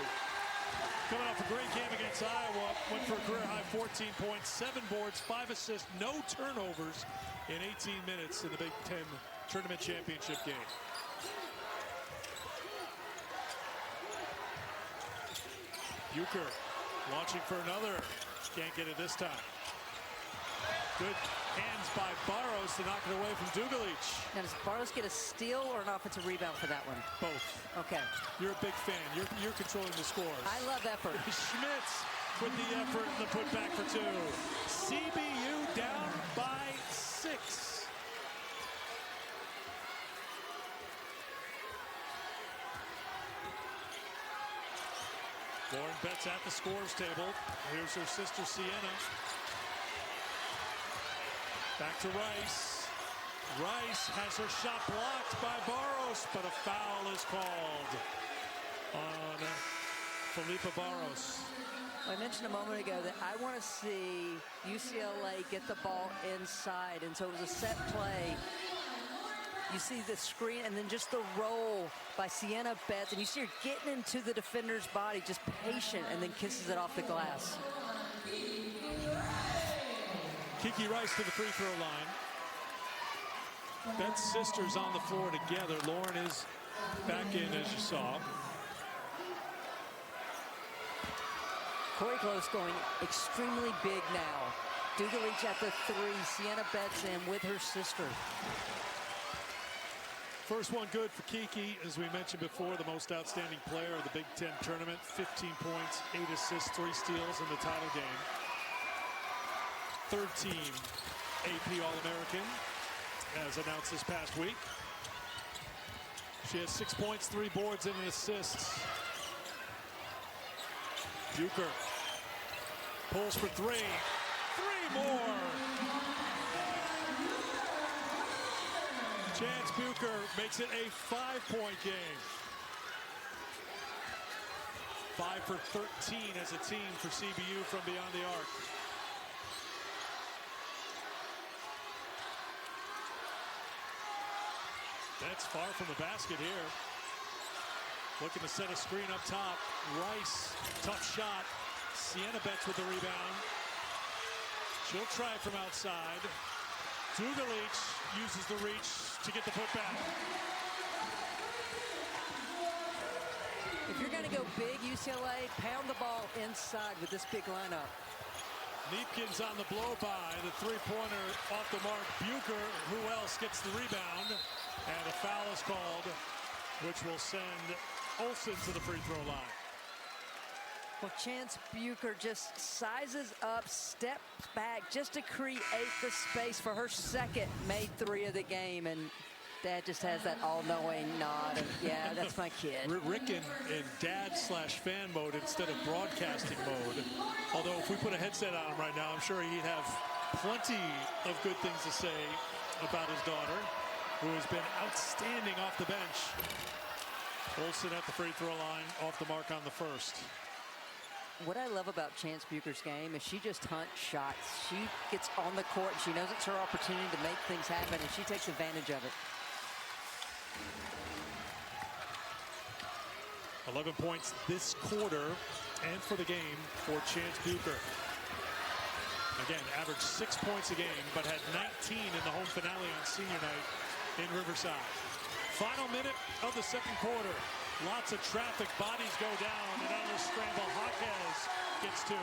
[SPEAKER 2] Coming off a great game against Iowa, went for a career-high 14 points, 7 boards, 5 assists, no turnovers in 18 minutes in the Big Ten Tournament Championship game. Bucher launching for another. Can't get it this time. Good hands by Barros to knock it away from Dugalich.
[SPEAKER 3] Now, does Barros get a steal or an offensive rebound for that one?
[SPEAKER 2] Both.
[SPEAKER 3] Okay.
[SPEAKER 2] You're a big fan. You're controlling the scores.
[SPEAKER 3] I love effort.
[SPEAKER 2] Schmitz with the effort and the putback for 2. CBU down by 6. Lauren Betts at the scores table. Here's her sister Sienna. Back to Rice. Rice has her shot blocked by Barros, but a foul is called on Felipa Barros.
[SPEAKER 3] I mentioned a moment ago that I want to see UCLA get the ball inside, and so it was a set play. You see the screen and then just the roll by Sienna Betts, and you see her getting into the defender's body, just patient, and then kisses it off the glass.
[SPEAKER 2] Kiki Rice to the free throw line. Betts' sisters on the floor together. Lauren is back in, as you saw.
[SPEAKER 3] Corey Close going extremely big now. Dugalich at the 3, Sienna Betts in with her sister.
[SPEAKER 2] First one good for Kiki, as we mentioned before, the most outstanding player of the Big Ten tournament. 15 points, 8 assists, 3 steals in the title game. Third team AP All-American, as announced this past week. She has 6 points, 3 boards, and an assist. Bucher pulls for 3. 3 more. Chance Bucher makes it a 5-point game. 5 for 13 as a team for CBU from beyond the arc. That's far from the basket here. Looking to set a screen up top. Rice, tough shot. Sienna Betts with the rebound. She'll try it from outside. Dugalich uses the reach to get the putback.
[SPEAKER 3] If you're going to go big, UCLA, pound the ball inside with this big lineup.
[SPEAKER 2] Neepkins on the blow-by. The three-pointer off the mark. Bucher, who else gets the rebound? And a foul is called, which will send Olsen to the free throw line.
[SPEAKER 3] Well, Chance Bucher just sizes up, steps back just to create the space for her second made 3 of the game. And Dad just has that all-knowing nod. And yeah, that's my kid.
[SPEAKER 2] Rick in dad/fan mode instead of broadcasting mode. Although if we put a headset on him right now, I'm sure he'd have plenty of good things to say about his daughter, who has been outstanding off the bench. Olsen at the free throw line, off the mark on the first.
[SPEAKER 3] What I love about Chance Bucher's game is she just hunts shots. She gets on the court, and she knows it's her opportunity to make things happen, and she takes advantage of it.
[SPEAKER 2] 11 points this quarter and for the game for Chance Bucher. Again, averaged 6 points a game, but had 19 in the home finale on senior night in Riverside. Final minute of the second quarter. Lots of traffic, bodies go down, and out of the scramble, Jaquez gets 2.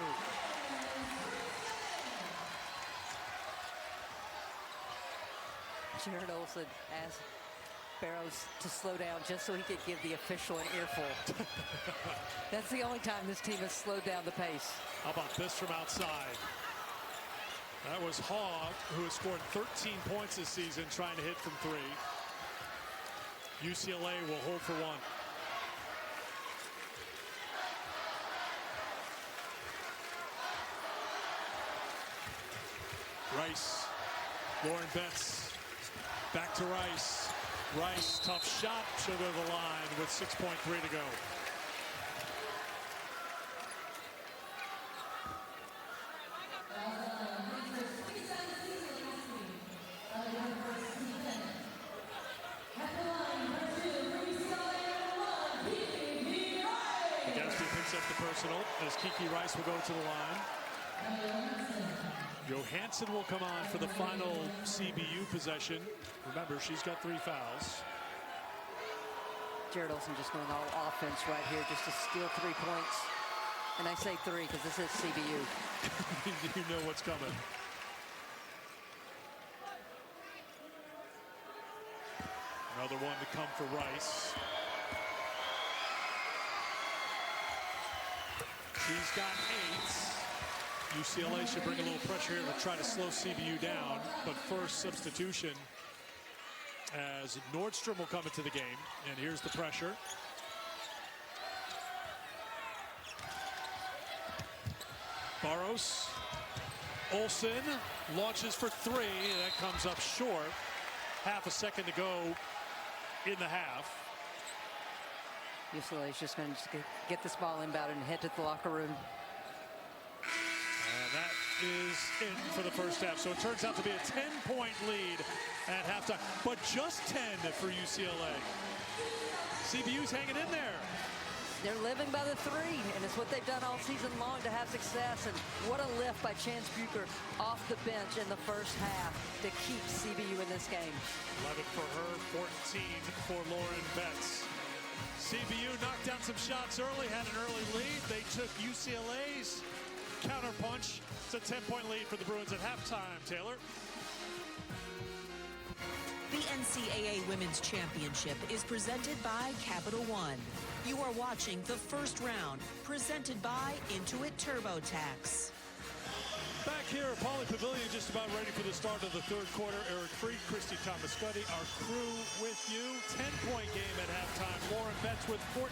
[SPEAKER 3] Jared Olsen asked Barros to slow down just so he could give the official an earful. That's the only time this team has slowed down the pace.
[SPEAKER 2] How about this from outside? That was Hogg, who has scored 13 points this season, trying to hit from 3. UCLA will hold for 1. Rice, Lauren Betts, back to Rice. Rice, tough shot, she'll go to the line with 6.3 to go. personal as Kiki Rice will go to the line. Johansson will come on for the final CBU possession. Remember, she's got 3 fouls.
[SPEAKER 3] Jared Olsen just going all offense right here just to steal 3 points. And I say 3 because this is CBU.
[SPEAKER 2] You know what's coming. Another one to come for Rice. She's got 8. UCLA should bring a little pressure here to try to slow CBU down. But first substitution as Nordstrom will come into the game. And here's the pressure. Barros. Olsen launches for 3. That comes up short. Half a second to go in the half.
[SPEAKER 3] UCLA is just going to get this ball inbound and head to the locker room.
[SPEAKER 2] And that is it for the first half. So it turns out to be a 10-point lead at halftime, but just 10 for UCLA. CBU's hanging in there.
[SPEAKER 3] They're living by the 3, and it's what they've done all season long to have success. And what a lift by Chance Bucher off the bench in the first half to keep CBU in this game.
[SPEAKER 2] 11 for her, 14 for Lauren Betts. CBU knocked down some shots early, had an early lead. They took UCLA's counterpunch. It's a 10-point lead for the Bruins at halftime. Taylor.
[SPEAKER 1] The NCAA Women's Championship is presented by Capital One. You are watching the first round, presented by Intuit TurboTax.
[SPEAKER 2] Back here at Pauley Pavilion, just about ready for the start of the third quarter. Eric Freed, Christy Thomascutti, our crew with you. 10-point game at halftime. Lauren Betts with 14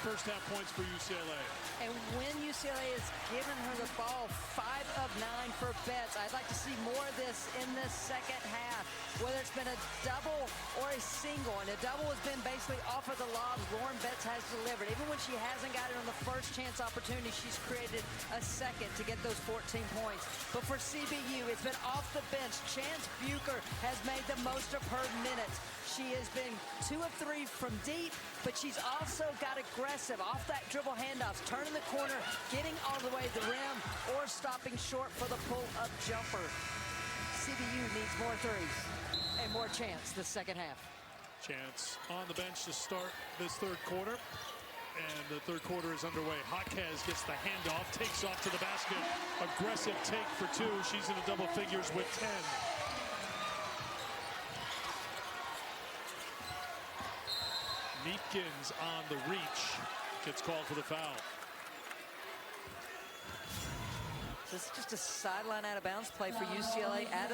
[SPEAKER 2] first-half points for UCLA.
[SPEAKER 3] And when UCLA is giving her the ball, 5 of 9 for Betts. I'd like to see more of this in this second half, whether it's been a double or a single. And a double has been basically off of the lobs. Lauren Betts has delivered. Even when she hasn't got it on the first chance opportunity, she's created a second to get those 14 points. But for CBU, it's been off the bench. Chance Bucher has made the most of her minutes. She has been 2 of 3 from deep, but she's also got aggressive off that dribble handoffs, turning the corner, getting all the way to the rim, or stopping short for the pull-up jumper. CBU needs more threes and more Chance this second half.
[SPEAKER 2] Chance on the bench to start this third quarter. And the third quarter is underway. Jaquez gets the handoff, takes off to the basket. Aggressive take for 2. She's in the double figures with 10. Neepkins on the reach. Gets called for the foul.
[SPEAKER 3] This is just a sideline out of bounds play for UCLA out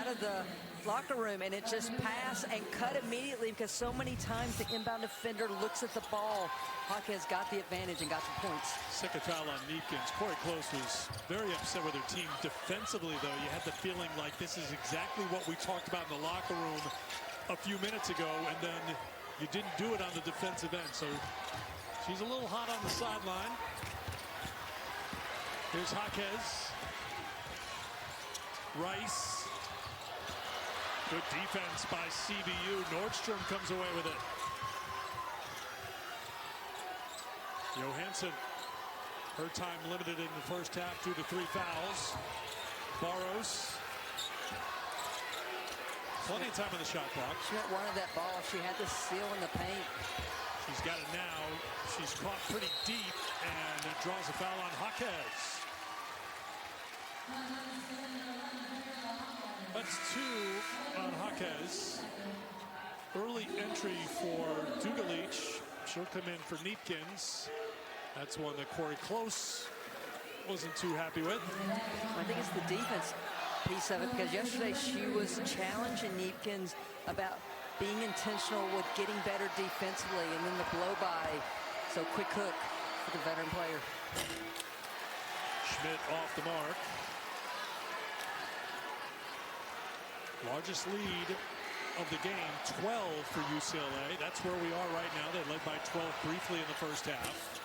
[SPEAKER 3] of the locker room, and it just pass and cut immediately because so many times the inbound defender looks at the ball. Jaquez got the advantage and got some points.
[SPEAKER 2] Second foul on Neepkins. Corey Close was very upset with her team defensively, though. You had the feeling like this is exactly what we talked about in the locker room a few minutes ago, and then you didn't do it on the defensive end. So she's a little hot on the sideline. Here's Jaquez. Rice. Good defense by CBU. Nordstrom comes away with it. Johansson, her time limited in the first half due to 3 fouls. Barros. Plenty of time on the shot clock.
[SPEAKER 3] She wanted that ball. She had the seal in the paint.
[SPEAKER 2] She's got it now. She's caught pretty deep, and it draws a foul on Jaquez. That's 2 on Jaquez. Early entry for Dugalich. She'll come in for Neepkins. That's one that Corey Close wasn't too happy with.
[SPEAKER 3] I think it's the defense piece of it, because yesterday she was challenging Neepkins about being intentional with getting better defensively, and then the blow-by. So quick hook for the veteran player.
[SPEAKER 2] Schmidt off the mark. Largest lead of the game, 12 for UCLA. That's where we are right now. They led by 12 briefly in the first half.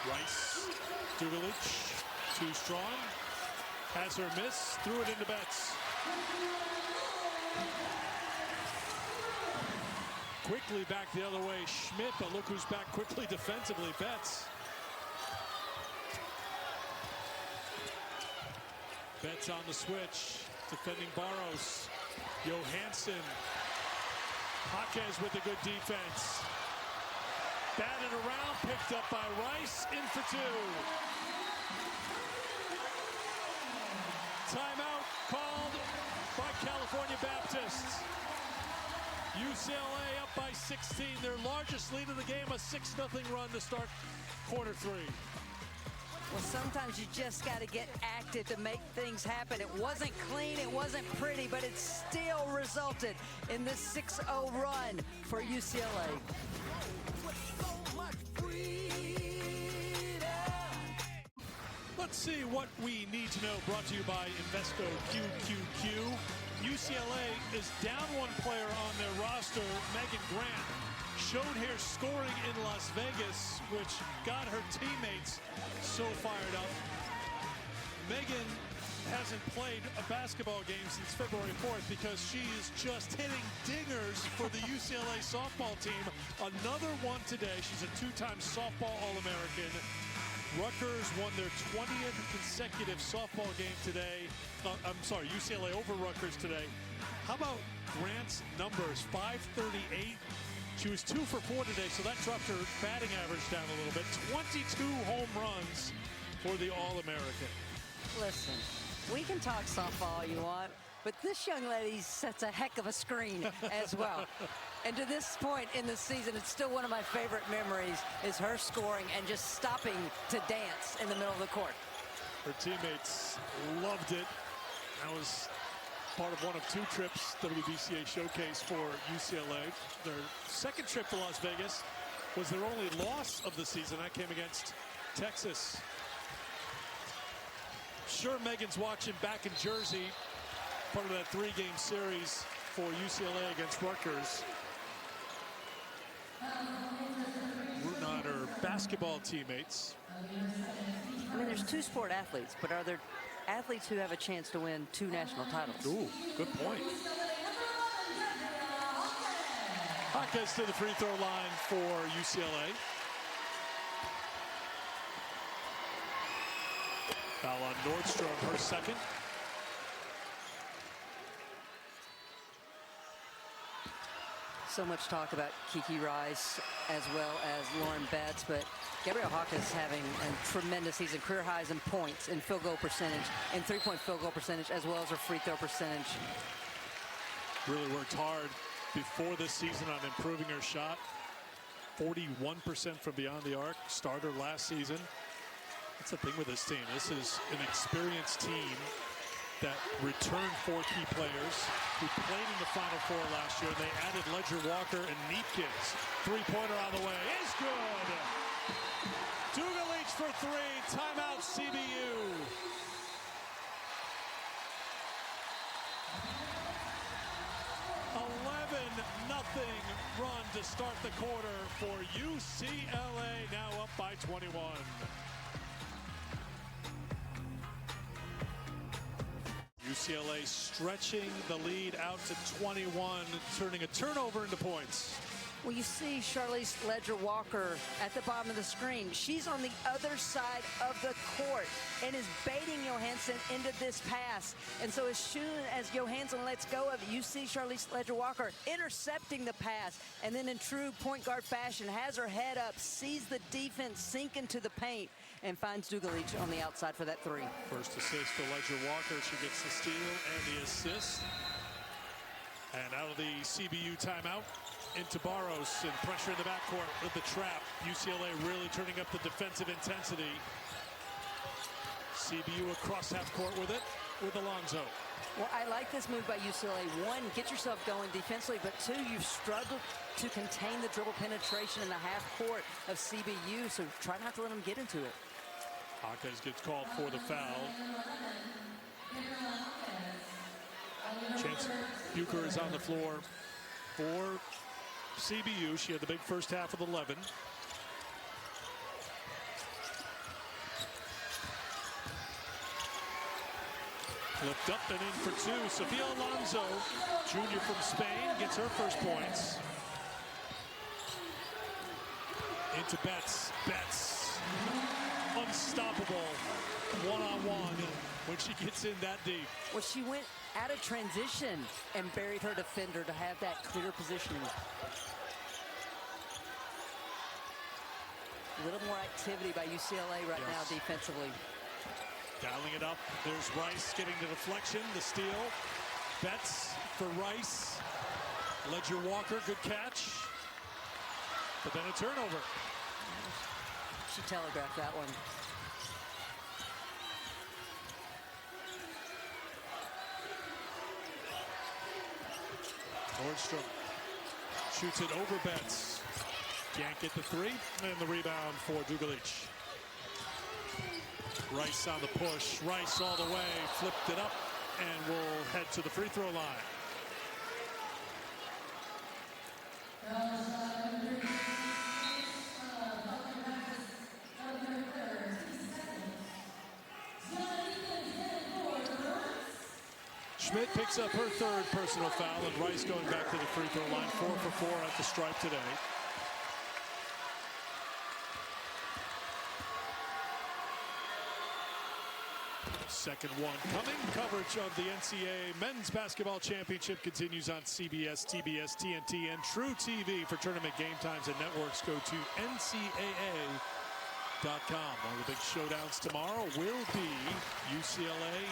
[SPEAKER 2] Rice, Dugalich, too strong. Has her miss, threw it into Betts. Quickly back the other way, Schmidt, but look who's back quickly defensively, Betts. Betts on the switch, defending Barros. Johansson. Jaquez with a good defense. Batted around, picked up by Rice, in for two. Timeout called by California Baptist. UCLA up by 16, their largest lead of the game, a 6-0 run to start quarter three.
[SPEAKER 3] Well, sometimes you just got to get active to make things happen. It wasn't clean, it wasn't pretty, but it still resulted in this 6-0 run for UCLA.
[SPEAKER 2] Let's see what we need to know, brought to you by Invesco QQQ. UCLA is down one player on their roster. Megan Grant showed her scoring in Las Vegas, which got her teammates so fired up. Megan hasn't played a basketball game since February 4th because she is just hitting dingers for the UCLA softball team. Another one today. She's a two-time softball All-American. Rutgers won their 20th consecutive softball game today. UCLA over Rutgers today. How about Grant's numbers? 538. She was 2 for 4 today, so that dropped her batting average down a little bit. 22 home runs for the All-American.
[SPEAKER 3] Listen, we can talk softball all you want, but this young lady sets a heck of a screen as well. And to this point in the season, it's still one of my favorite memories is her scoring and just stopping to dance in the middle of the court.
[SPEAKER 2] Her teammates loved it. That was part of one of 2 trips WBCA showcase for UCLA. Their second trip to Las Vegas was their only loss of the season. That came against Texas. Sure, Megan's watching back in Jersey, part of that 3-game series for UCLA against Rutgers. Rooting on her basketball teammates.
[SPEAKER 3] I mean, there's 2 sport athletes, but are there athletes who have a chance to win 2 national titles?
[SPEAKER 2] Ooh, good point. Jaquez to the free throw line for UCLA. Foul on Nordstrom, her second.
[SPEAKER 3] So much talk about Kiki Rice as well as Lauren Betts, but Gabrielle Hawkins is having a tremendous season. Career highs in points, in field goal percentage, in 3-point field goal percentage, as well as her free throw percentage.
[SPEAKER 2] Really worked hard before this season on improving her shot. 41% from beyond the arc. Starter last season. That's the thing with this team. This is an experienced team that returned 4 key players who played in the Final Four last year. They added Ledger Walker and Neepkins. 3-pointer on the way is good. Dugalich for 3. Timeout CBU. Nothing run to start the quarter for UCLA, now up by 21. UCLA stretching the lead out to 21, turning a turnover into points.
[SPEAKER 3] Well, you see Charlize Ledger-Walker at the bottom of the screen. She's on the other side of the court and is baiting Johansson into this pass. And so as soon as Johansson lets go of it, you see Charlize Ledger-Walker intercepting the pass, and then in true point guard fashion has her head up, sees the defense sink into the paint, and finds Dugalich on the outside for that 3.
[SPEAKER 2] First assist for Ledger-Walker. She gets the steal and the assist. And out of the CBU timeout, into Barros, and pressure in the backcourt with the trap. UCLA really turning up the defensive intensity. CBU across half court with it, with Alonso.
[SPEAKER 3] Well, I like this move by UCLA. 1, get yourself going defensively, but 2, you've struggled to contain the dribble penetration in the half court of CBU, so try not to let them get into it.
[SPEAKER 2] Jaquez gets called for the foul. Chance Bucher is on the floor for CBU. She had the big first half of 11. Flipped up and in for two. Sofia Alonso, junior from Spain, gets her first points. Into Betts. Betts, unstoppable one-on-one when she gets in that deep.
[SPEAKER 3] Well, she went out of transition and buried her defender to have that clear positioning. A little more activity by UCLA right now defensively.
[SPEAKER 2] Dialing it up. There's Rice getting the deflection, the steal. Betts for Rice. Ledger Walker, good catch. But then a turnover.
[SPEAKER 3] She telegraphed that one.
[SPEAKER 2] Nordstrom shoots it over Betts. Can't get the three. And the rebound for Dugalic. Rice on the push. Rice all the way. Flipped it up and will head to the free throw line. Schmidt picks up her third personal foul, and Rice going back to the free throw line. 4 for 4 at the stripe today. Second one coming. Coverage of the NCAA Men's Basketball Championship continues on CBS, TBS, TNT, and True TV. For tournament game times and networks, go to ncaa.com. One of the big showdowns tomorrow will be UCLA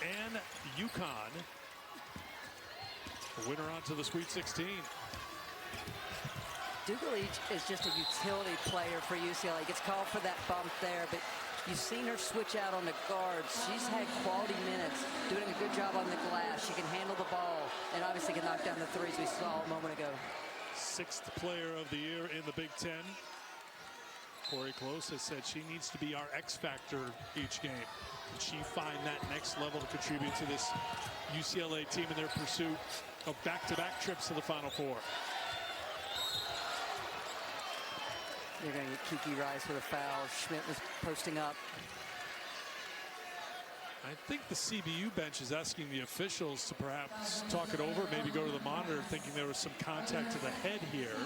[SPEAKER 2] and UConn. The winner on to the Sweet 16.
[SPEAKER 3] Dugalic is just a utility player for UCLA. Gets called for that bump there, but you've seen her switch out on the guards. She's had quality minutes, doing a good job on the glass. She can handle the ball and obviously can knock down the threes we saw a moment ago. 6th
[SPEAKER 2] player of the year in the Big Ten. Corey Close has said she needs to be our X factor each game. Can she find that next level to contribute to this UCLA team in their pursuit of back-to-back trips to the Final Four?
[SPEAKER 3] They're going to get Kiki Rice with a foul. Schmidt was posting up.
[SPEAKER 2] I think the CBU bench is asking the officials to perhaps talk it over, maybe go to the monitor, thinking there was some contact to the head here.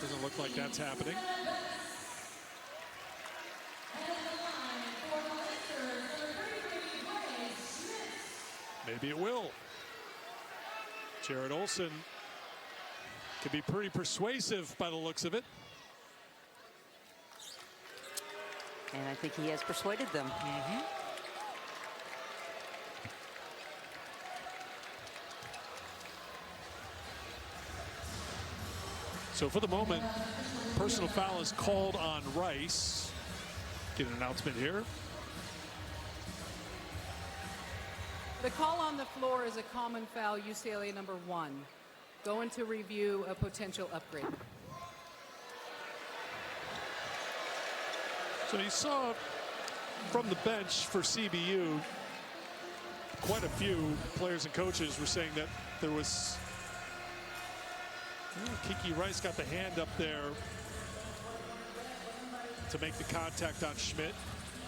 [SPEAKER 2] Doesn't look like that's happening. Maybe it will. Jared Olson could be pretty persuasive by the looks of it.
[SPEAKER 3] And I think he has persuaded them.
[SPEAKER 2] So for the moment, personal foul is called on Rice. Get an announcement here.
[SPEAKER 7] The call on the floor is a common foul, UCLA number 1. Going to review a potential upgrade.
[SPEAKER 2] So you saw from the bench for CBU, quite a few players and coaches were saying that there was, Kiki Rice got the hand up there to make the contact on Schmidt.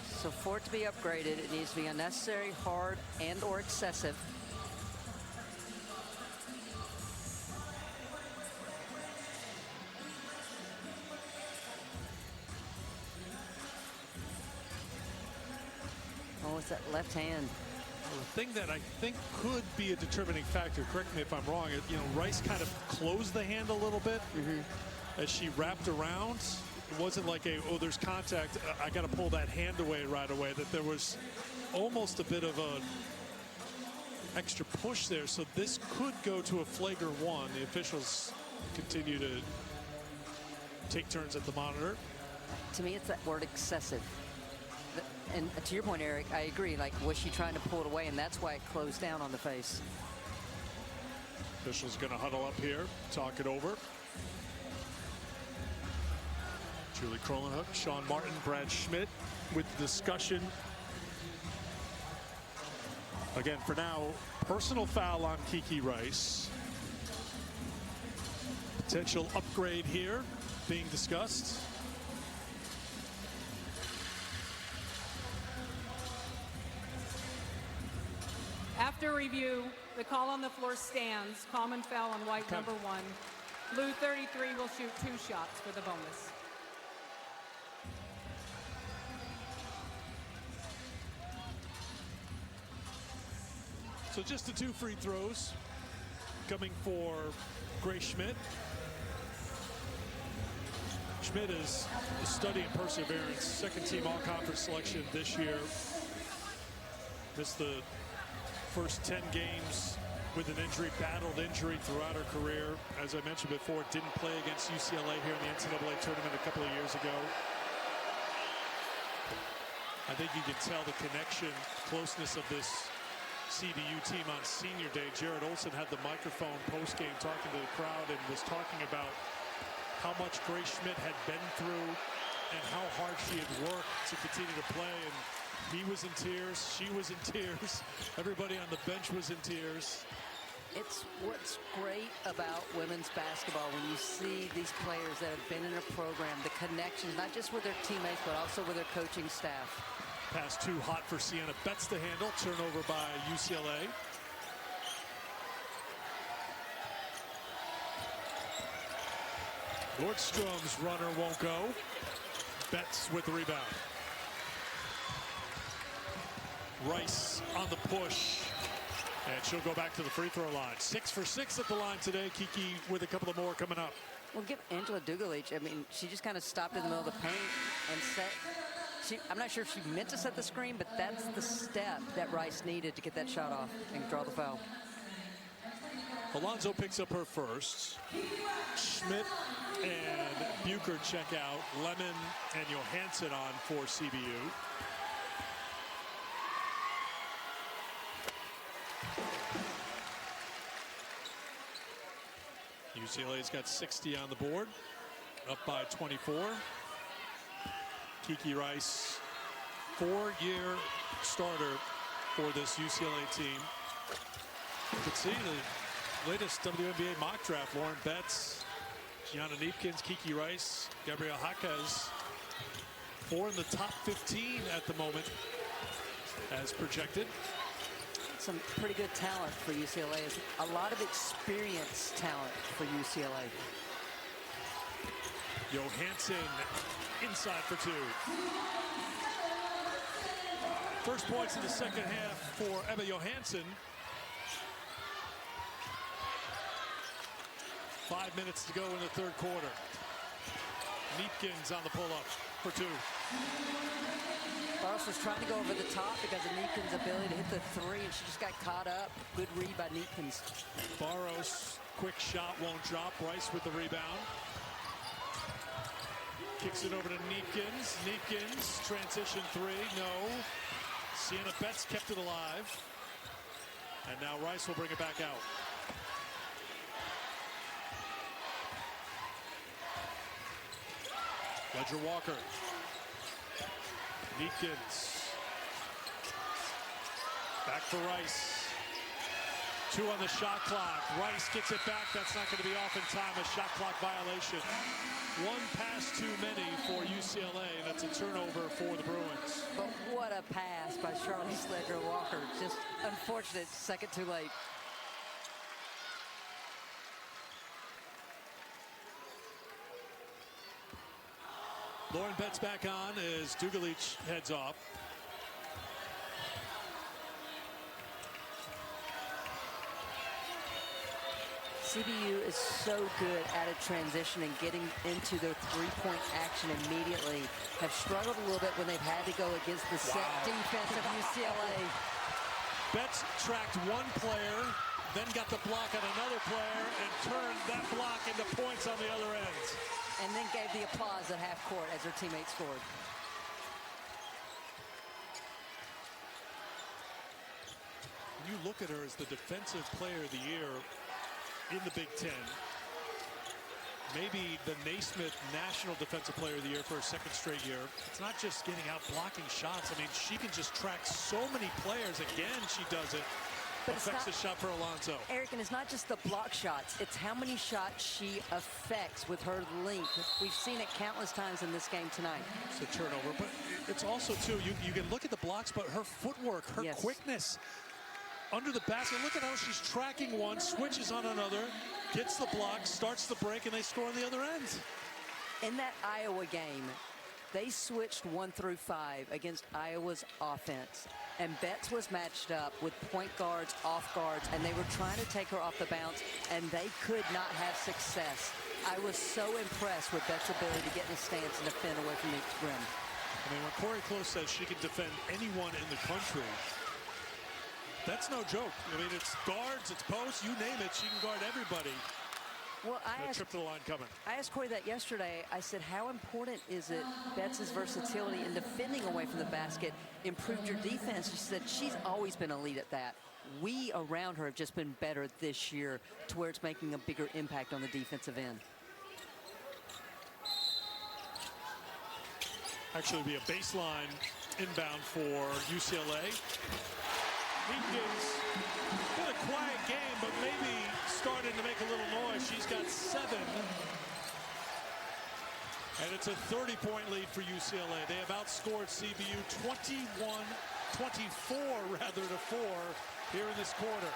[SPEAKER 3] So for it to be upgraded, it needs to be unnecessary, hard, and or excessive. Oh, it's that left hand.
[SPEAKER 2] Well, the thing that I think could be a determining factor, correct me if I'm wrong, Rice kind of closed the hand a little bit as she wrapped around. It wasn't like there's contact, I got to pull that hand away right away. That there was almost a bit of a extra push there. So this could go to a flagrant 1. The officials continue to take turns at the monitor.
[SPEAKER 3] To me, it's that word excessive. And to your point, Eric, I agree. Like, was she trying to pull it away? And that's why it closed down on the face.
[SPEAKER 2] Officials going to huddle up here, talk it over. Julie Krolenhoek, Sean Martin, Brad Schmidt with the discussion. Again, for now, personal foul on Kiki Rice. Potential upgrade here being discussed.
[SPEAKER 7] After review, the call on the floor stands. Common foul on white number 1. Blue 33 will shoot 2 shots for the bonus.
[SPEAKER 2] So just the 2 free throws coming for Grace Schmidt. Schmidt is studying perseverance. Second team all-conference selection this year. Missed the first 10 games with an injury, battled injury throughout her career. As I mentioned before, didn't play against UCLA here in the NCAA tournament a couple of years ago. I think you can tell the connection, closeness of this CBU team on senior day. Jared Olson had the microphone post-game talking to the crowd and was talking about how much Grace Schmidt had been through and how hard she had worked to continue to play. And he was in tears, she was in tears, everybody on the bench was in tears.
[SPEAKER 3] It's what's great about women's basketball when you see these players that have been in a program, the connections, not just with their teammates, but also with their coaching staff.
[SPEAKER 2] Pass too hot for Sienna Betts to handle. Turnover by UCLA. Nordstrom's runner won't go. Betts with the rebound. Rice on the push. And she'll go back to the free throw line. 6 for 6 at the line today. Kiki with a couple of more coming up.
[SPEAKER 3] Well, give Angela Dugalich, I mean, she just kind of stopped in the middle of the paint and set. I'm not sure if she meant to set the screen, but that's the step that Rice needed to get that shot off and draw the foul.
[SPEAKER 2] Alonso picks up her first. Schmidt and Bucher check out. Lemon and Johansson on for CBU. UCLA's got 60 on the board, up by 24. Kiki Rice, 4-year starter for this UCLA team. You can see the latest WNBA mock draft. Lauren Betts, Gianna Neepkins, Kiki Rice, Gabrielle Jaquez. 4 in the top 15 at the moment, as projected.
[SPEAKER 3] Some pretty good talent for UCLA. A lot of experienced talent for UCLA.
[SPEAKER 2] Johansson inside for 2. First points in the second half for Emma Johansson. 5 minutes to go in the third quarter. Neepkins on the pull-up for 2.
[SPEAKER 3] Barros was trying to go over the top because of Neepkins' ability to hit the 3, and she just got caught up. Good read by Neepkins.
[SPEAKER 2] Barros, quick shot, won't drop. Rice with the rebound. Kicks it over to Neepkins. Neepkins, transition 3, no. Sienna Betts kept it alive. And now Rice will bring it back out. Ledger Walker. Neepkins. Back for Rice. 2 on the shot clock. Rice gets it back. That's not going to be off in time. A shot clock violation. 1 pass too many for UCLA. That's a turnover for the Bruins.
[SPEAKER 3] But what a pass by Charlize Ledger Walker. Just unfortunate, second too late.
[SPEAKER 2] Lauren Betts back on as Dugalich heads off.
[SPEAKER 3] CBU is so good at a transition and getting into their three-point action immediately. Have struggled a little bit when they've had to go against the set defense of UCLA.
[SPEAKER 2] Betts tracked 1 player, then got the block on another player, and turned that block into points on the other end.
[SPEAKER 3] And then gave the applause at half court as her teammate scored.
[SPEAKER 2] When you look at her as the defensive player of the year in the Big Ten, maybe the Naismith National Defensive Player of the Year for a 2nd straight year. It's not just getting out blocking shots. I mean, she can just track so many players. Again, she does it.
[SPEAKER 3] But
[SPEAKER 2] affects the shot for Alonso.
[SPEAKER 3] Eric, and it's not just the block shots. It's how many shots she affects with her length. We've seen it countless times in this game tonight.
[SPEAKER 2] It's a turnover, but it's also, too, you can look at the blocks, but her footwork, her quickness. under the basket. Look at how she's tracking one, switches on another, gets the block, starts the break, and they score on the other end.
[SPEAKER 3] In that Iowa game, they switched 1 through 5 against Iowa's offense. And Betts was matched up with point guards, off guards, and they were trying to take her off the bounce, and they could not have success. I was so impressed with Betts' ability to get in a stance and defend away from the rim.
[SPEAKER 2] I mean, when Corey Close says she can defend anyone in the country, that's no joke. I mean, it's guards, it's posts, you name it, she can guard everybody.
[SPEAKER 3] Well,
[SPEAKER 2] A trip to the line coming.
[SPEAKER 3] I asked Corey that yesterday. I said, how important is it, Betts' versatility in defending away from the basket improved your defense? She said she's always been elite at that. We around her have just been better this year to where it's making a bigger impact on the defensive end.
[SPEAKER 2] Actually, be a baseline inbound for UCLA. Meekins, been a quiet game, but maybe starting to make a little noise. She's got 7. And it's a 30-point lead for UCLA. They have outscored CBU 24 rather to 4 here in this quarter.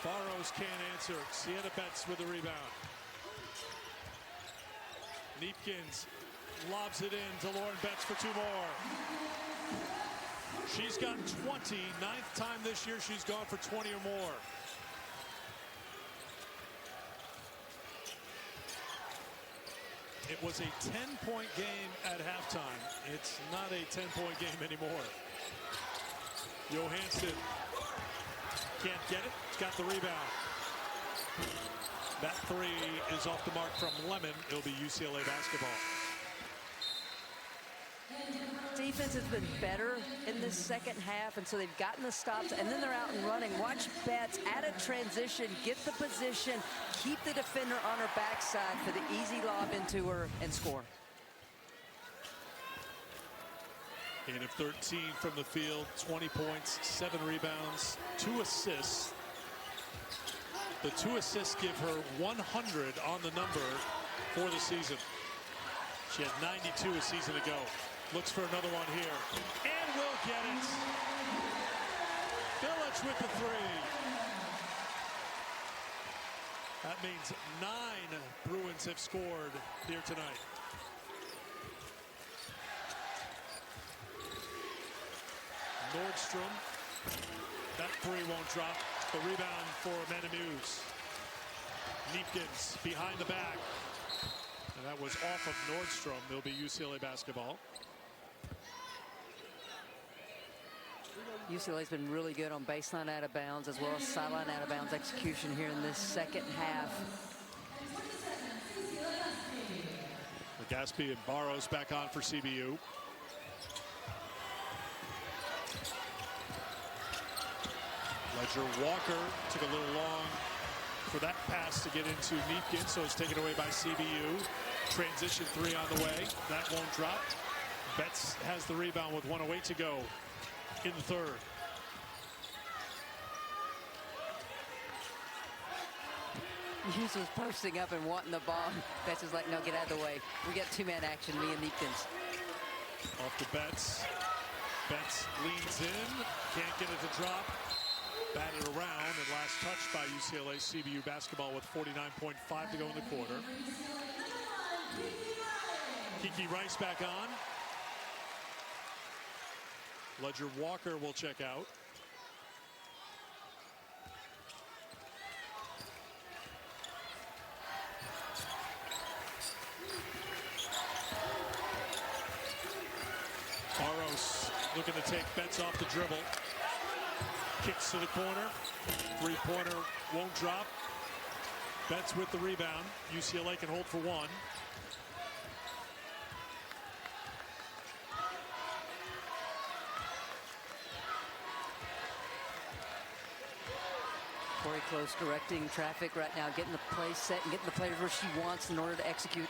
[SPEAKER 2] Barrows can't answer. Sienna Betts with the rebound. Neepkins lobs it in to Lauren Betts for 2 more. She's got 20. 9th time this year she's gone for 20 or more. It was a 10-point game at halftime. It's not a 10-point game anymore. Johansson can't get it. He's got the rebound. That 3 is off the mark from Lemon. It'll be UCLA basketball.
[SPEAKER 3] Defense has been better in this second half, and so they've gotten the stops, and then they're out and running. Watch Betts add a transition, get the position, keep the defender on her backside for the easy lob into her and score.
[SPEAKER 2] 8 of 13 from the field, 20 points, 7 rebounds, 2 assists. The 2 assists give her 100 on the number for the season. She had 92 a season ago. Looks for another one here. And will get it. Village with the 3. That means 9 Bruins have scored here tonight. Nordstrom. That 3 won't drop. The rebound for Amanda Muse. Neepkins behind the back. And that was off of Nordstrom. There'll be UCLA basketball.
[SPEAKER 3] UCLA's been really good on baseline out of bounds as well as sideline out of bounds execution here in this second half.
[SPEAKER 2] Legaspi and Barrows back on for CBU. Ledger Walker took a little long for that pass to get into Neepkin, so it's taken away by CBU. Transition 3 on the way. That won't drop. Betts has the rebound with 1:08 to go in the 3rd.
[SPEAKER 3] Hughes was posting up and wanting the ball. Betts is like, no, get out of the way. We got 2-man action, me and Neepkins.
[SPEAKER 2] Off to Betts. Betts leans in. Can't get it to drop. Batted around and last touched by UCLA. CBU basketball with 49.5 to go in the quarter. Kiki Rice back on. Ledger Walker will check out. Barrows looking to take Betts off the dribble. Kicks to the corner. 3-pointer won't drop. Betts with the rebound. UCLA can hold for 1.
[SPEAKER 3] Corey Close directing traffic right now, getting the play set and getting the players where she wants in order to execute.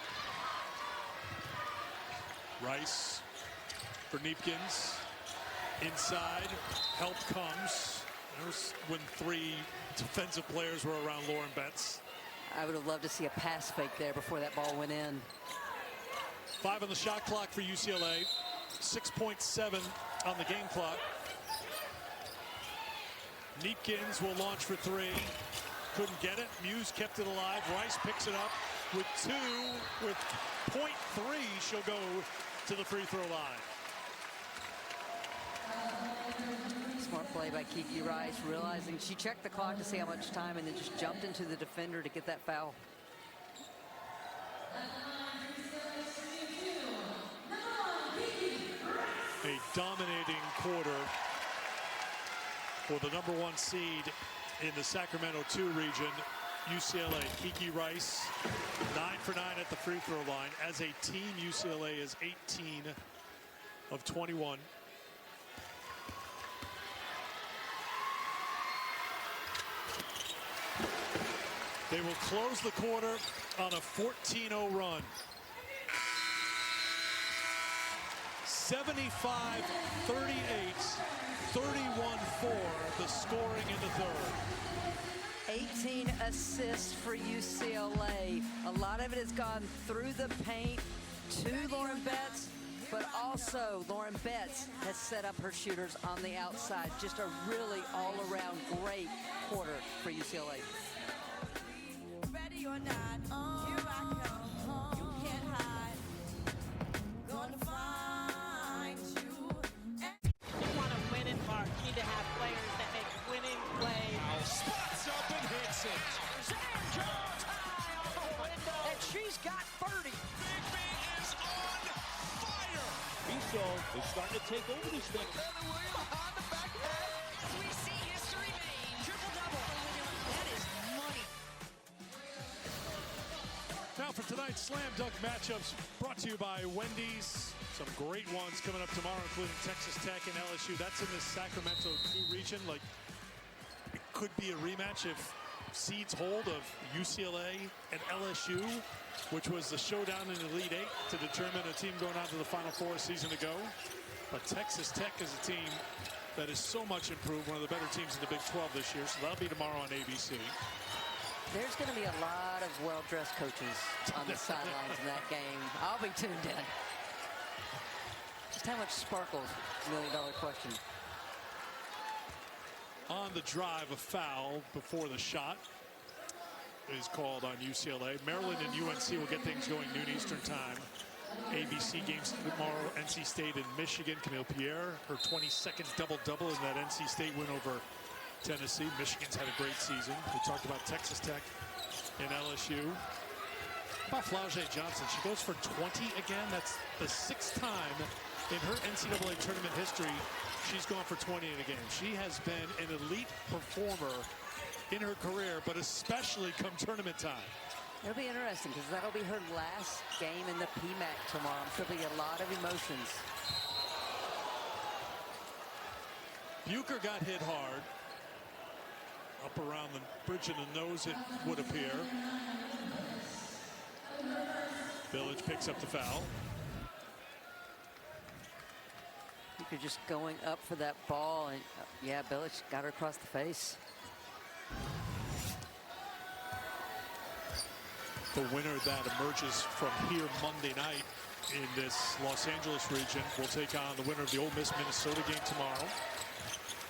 [SPEAKER 2] Rice for Neepkins. Inside, help comes. There's when 3 defensive players were around Lauren Betts.
[SPEAKER 3] I would have loved to see a pass fake there before that ball went in.
[SPEAKER 2] 5 on the shot clock for UCLA. 6.7 on the game clock. Neepkins will launch for three. Couldn't get it. Muse kept it alive. Rice picks it up with two. With .3, she'll go to the free throw line.
[SPEAKER 3] Smart play by Kiki Rice, realizing she checked the clock to see how much time and then just jumped into the defender to get that foul.
[SPEAKER 2] A dominating quarter for the #1 seed in the Sacramento 2 region, UCLA. Kiki Rice, 9 for 9 at the free throw line. As a team, UCLA is 18 of 21. They will close the quarter on a 14-0 run. 75-38, 31-4, the scoring in the third.
[SPEAKER 3] 18 assists for UCLA. A lot of it has gone through the paint to Lauren Betts, but also Lauren Betts has set up her shooters on the outside. Just a really all-around great quarter for UCLA.
[SPEAKER 8] Ready or not, here I come. You can't hide. Gonna find you.
[SPEAKER 9] You want a winning mark. You need to have players that make winning plays.
[SPEAKER 2] Spots up and hits it.
[SPEAKER 9] Sam Jones high on the window. And she's got 30.
[SPEAKER 2] Big B is on fire.
[SPEAKER 10] Miso is starting to take over this thing.
[SPEAKER 8] On the back as we see history made. Triple-double. That is money.
[SPEAKER 2] Now for tonight's slam dunk matchups, brought to you by Wendy's. Some great ones coming up tomorrow, including Texas Tech and LSU. That's in the Sacramento 2 region. Like, it could be a rematch if seeds hold of UCLA and LSU, which was the showdown in the Elite Eight to determine a team going on to the Final Four a season ago. But Texas Tech is a team that is so much improved, one of the better teams in the Big 12 this year. So that'll be tomorrow on ABC.
[SPEAKER 3] There's going to be a lot of well-dressed coaches on the sidelines in that game. I'll be tuned in. Just how much sparkles, million-dollar question.
[SPEAKER 2] On the drive, a foul before the shot is called on UCLA. Maryland and UNC will get things going noon Eastern time. ABC games tomorrow, NC State and Michigan. Camille Pierre, her 22nd double-double in that NC State win over Tennessee. Michigan's had a great season. We talked about Texas Tech and LSU. How about Flau'jae Johnson? She goes for 20 again. That's the 6th time in her NCAA tournament history she's gone for 20 in a game. She has been an elite performer in her career, but especially come tournament time.
[SPEAKER 3] It'll be interesting because that'll be her last game in the PMAC tomorrow. I'm sure there'll be a lot of emotions.
[SPEAKER 2] Bucher got hit hard. Up around the bridge of the nose, it would appear. Village picks up the foul.
[SPEAKER 3] Bucher just going up for that ball, and yeah, Village got her across the face.
[SPEAKER 2] The winner that emerges from here Monday night in this Los Angeles region will take on the winner of the Ole Miss-Minnesota game tomorrow.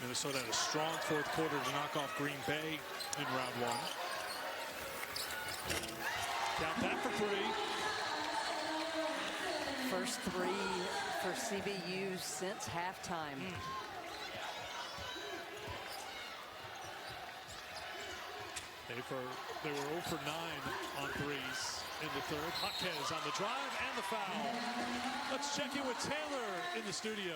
[SPEAKER 2] Minnesota had a strong fourth quarter to knock off Green Bay in round 1. Count that for 3.
[SPEAKER 3] First 3 for CBU since halftime.
[SPEAKER 2] They were 0 for 9 on threes in the third. Jaquez on the drive and the foul. Let's check in with Taylor in the studio.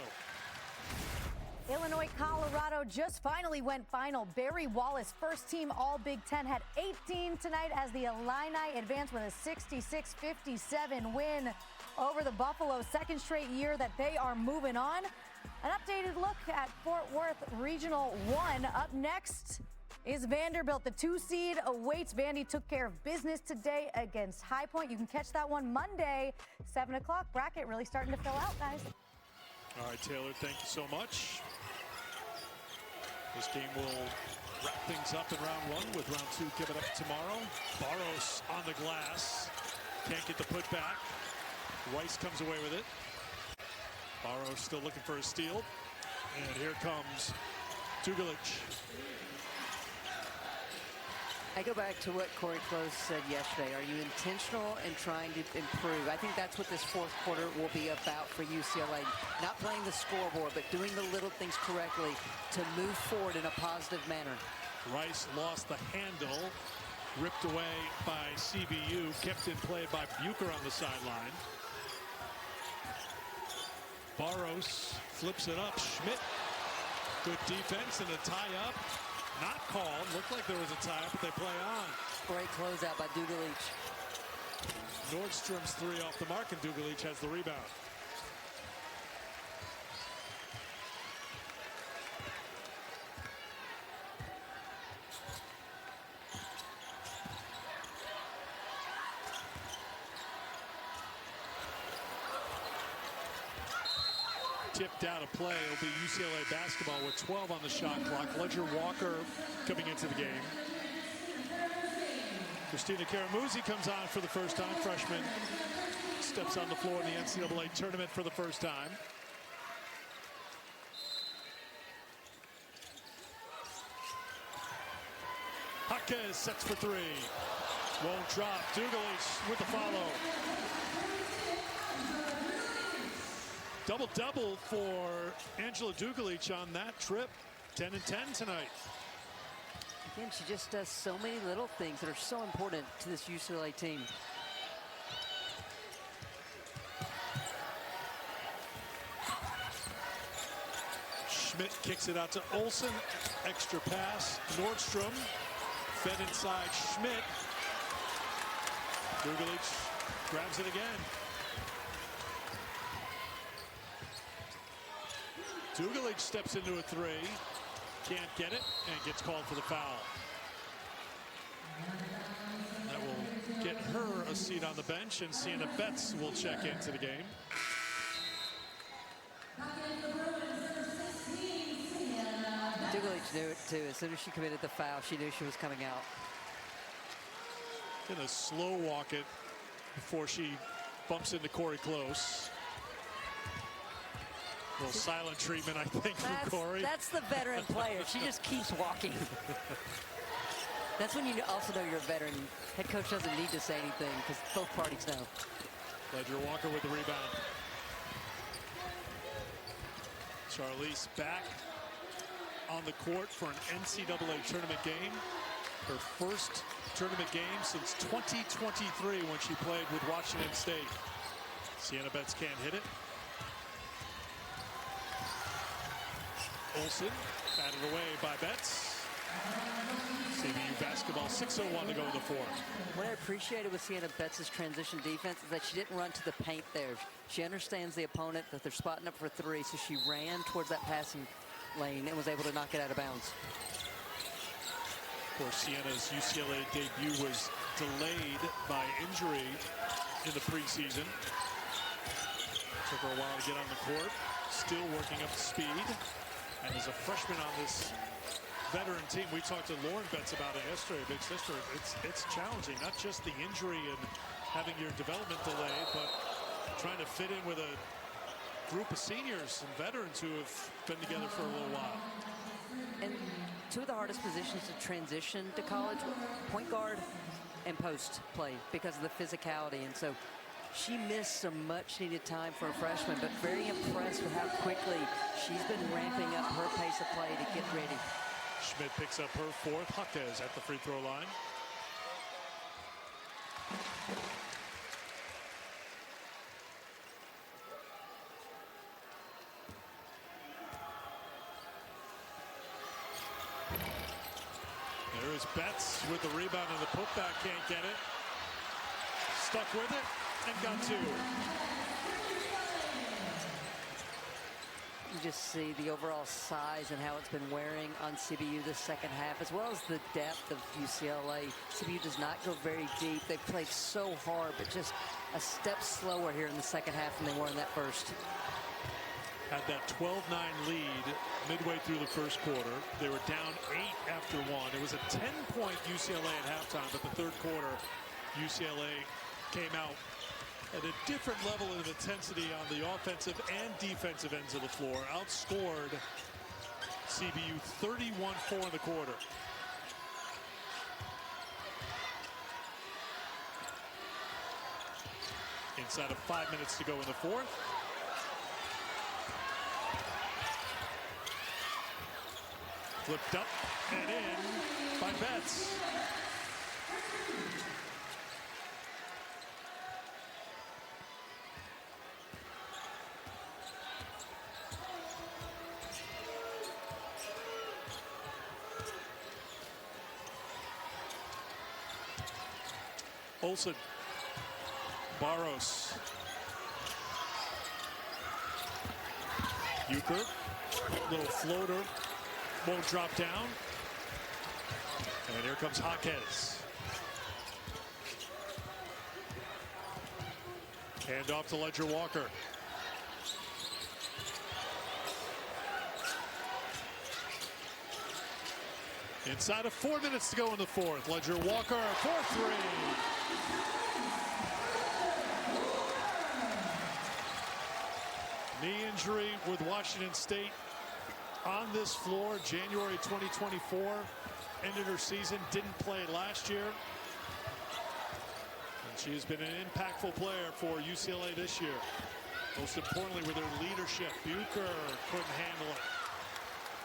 [SPEAKER 4] Illinois, Colorado just finally went final. Barry Wallace, first team All Big Ten, had 18 tonight as the Illini advanced with a 66-57 win over the Buffalo. Second straight year that they are moving on. An updated look at Fort Worth Regional 1. Up next is Vanderbilt. The 2 seed awaits. Vandy took care of business today against High Point. You can catch that one Monday, 7 o'clock. Bracket really starting to fill out, guys.
[SPEAKER 2] All right, Taylor, thank you so much. This game will wrap things up in round 1 with round 2 given up tomorrow. Barros on the glass. Can't get the putback. Rice comes away with it. Barros still looking for a steal. And here comes Dugulic.
[SPEAKER 3] I go back to what Corey Close said yesterday. Are you intentional in trying to improve? I think that's what this fourth quarter will be about for UCLA. Not playing the scoreboard, but doing the little things correctly to move forward in a positive manner.
[SPEAKER 2] Rice lost the handle, ripped away by CBU, kept in play by Bucher on the sideline. Barros flips it up. Schmidt, good defense and a tie-up. Not called. Looked like there was a tie-up, but they play on.
[SPEAKER 3] Great closeout by Dugulic.
[SPEAKER 2] Nordstrom's three off the mark, and Dugulic has the rebound. Tipped out of play. It'll be UCLA basketball with 12 on the shot clock. Ledger Walker coming into the game. Christina Karamuzzi comes on for the first time. Freshman steps on the floor in the NCAA tournament for the first time. Jaquez sets for three. Won't drop. Dugulic with the follow. Double-double for Angela Dugulic on that trip. 10 and 10 tonight.
[SPEAKER 3] Again, she just does so many little things that are so important to this UCLA team.
[SPEAKER 2] Schmidt kicks it out to Olsen. Extra pass. Nordstrom fed inside Schmidt. Dugulic grabs it again. Dugulic steps into a three, can't get it, and gets called for the foul. That will get her a seat on the bench, and Sienna Betts will check into the game.
[SPEAKER 3] Dugulic knew it too. As soon as she committed the foul, she knew she was coming out.
[SPEAKER 2] Gonna slow walk it before she bumps into Corey Close. A little silent treatment, I think, from Corey.
[SPEAKER 3] That's the veteran player. She just keeps walking. That's when you also know you're a veteran. Head coach doesn't need to say anything because both parties know.
[SPEAKER 2] Ledger Walker with the rebound. Charlize back on the court for an NCAA tournament game. Her first tournament game since 2023 when she played with Washington State. Sienna Betts can't hit it. Olsen batted away by Betts. CBU basketball, 6:01 to go in the fourth.
[SPEAKER 3] What I appreciated with Sienna Betts' transition defense is that she didn't run to the paint there. She understands the opponent, that they're spotting up for three, so she ran towards that passing lane and was able to knock it out of bounds.
[SPEAKER 2] Of course, Sienna's UCLA debut was delayed by injury in the preseason. Took her a while to get on the court. Still working up to speed. And as a freshman on this veteran team, we talked to Lauren Betts about it yesterday, big sister. It's challenging, not just the injury and having your development delayed, but trying to fit in with a group of seniors and veterans who have been together for a little while.
[SPEAKER 3] And two of the hardest positions to transition to college, point guard and post play, because of the physicality. And so she missed some much needed time for a freshman, but very impressed with how quickly she's been ramping up her pace of play to get ready.
[SPEAKER 2] Schmidt picks up her fourth. Jaquez at the free throw line. There is Betts with the rebound and the putback, can't get it. Stuck with it and got two.
[SPEAKER 3] You just see the overall size and how it's been wearing on CBU this second half, as well as the depth of UCLA. CBU does not go very deep. They've played so hard, but just a step slower here in the second half than they were in that first.
[SPEAKER 2] Had that 12-9 lead midway through the first quarter. They were down 8 after one. It was a 10-point UCLA at halftime, but the third quarter, UCLA came out At a different level of intensity on the offensive and defensive ends of the floor. Outscored CBU 31-4 in the quarter. Inside of 5 minutes to go in the fourth. Flipped up and in by Betts. Olsen, Barros, Euchre, little floater, won't drop down. And here comes Jaquez. Hand off to Ledger Walker. Inside of 4 minutes to go in the fourth. Ledger Walker for three. Knee injury with Washington State on this floor. January 2024. Ended her season. Didn't play last year. And she has been an impactful player for UCLA this year. Most importantly with her leadership. Bucher couldn't handle it.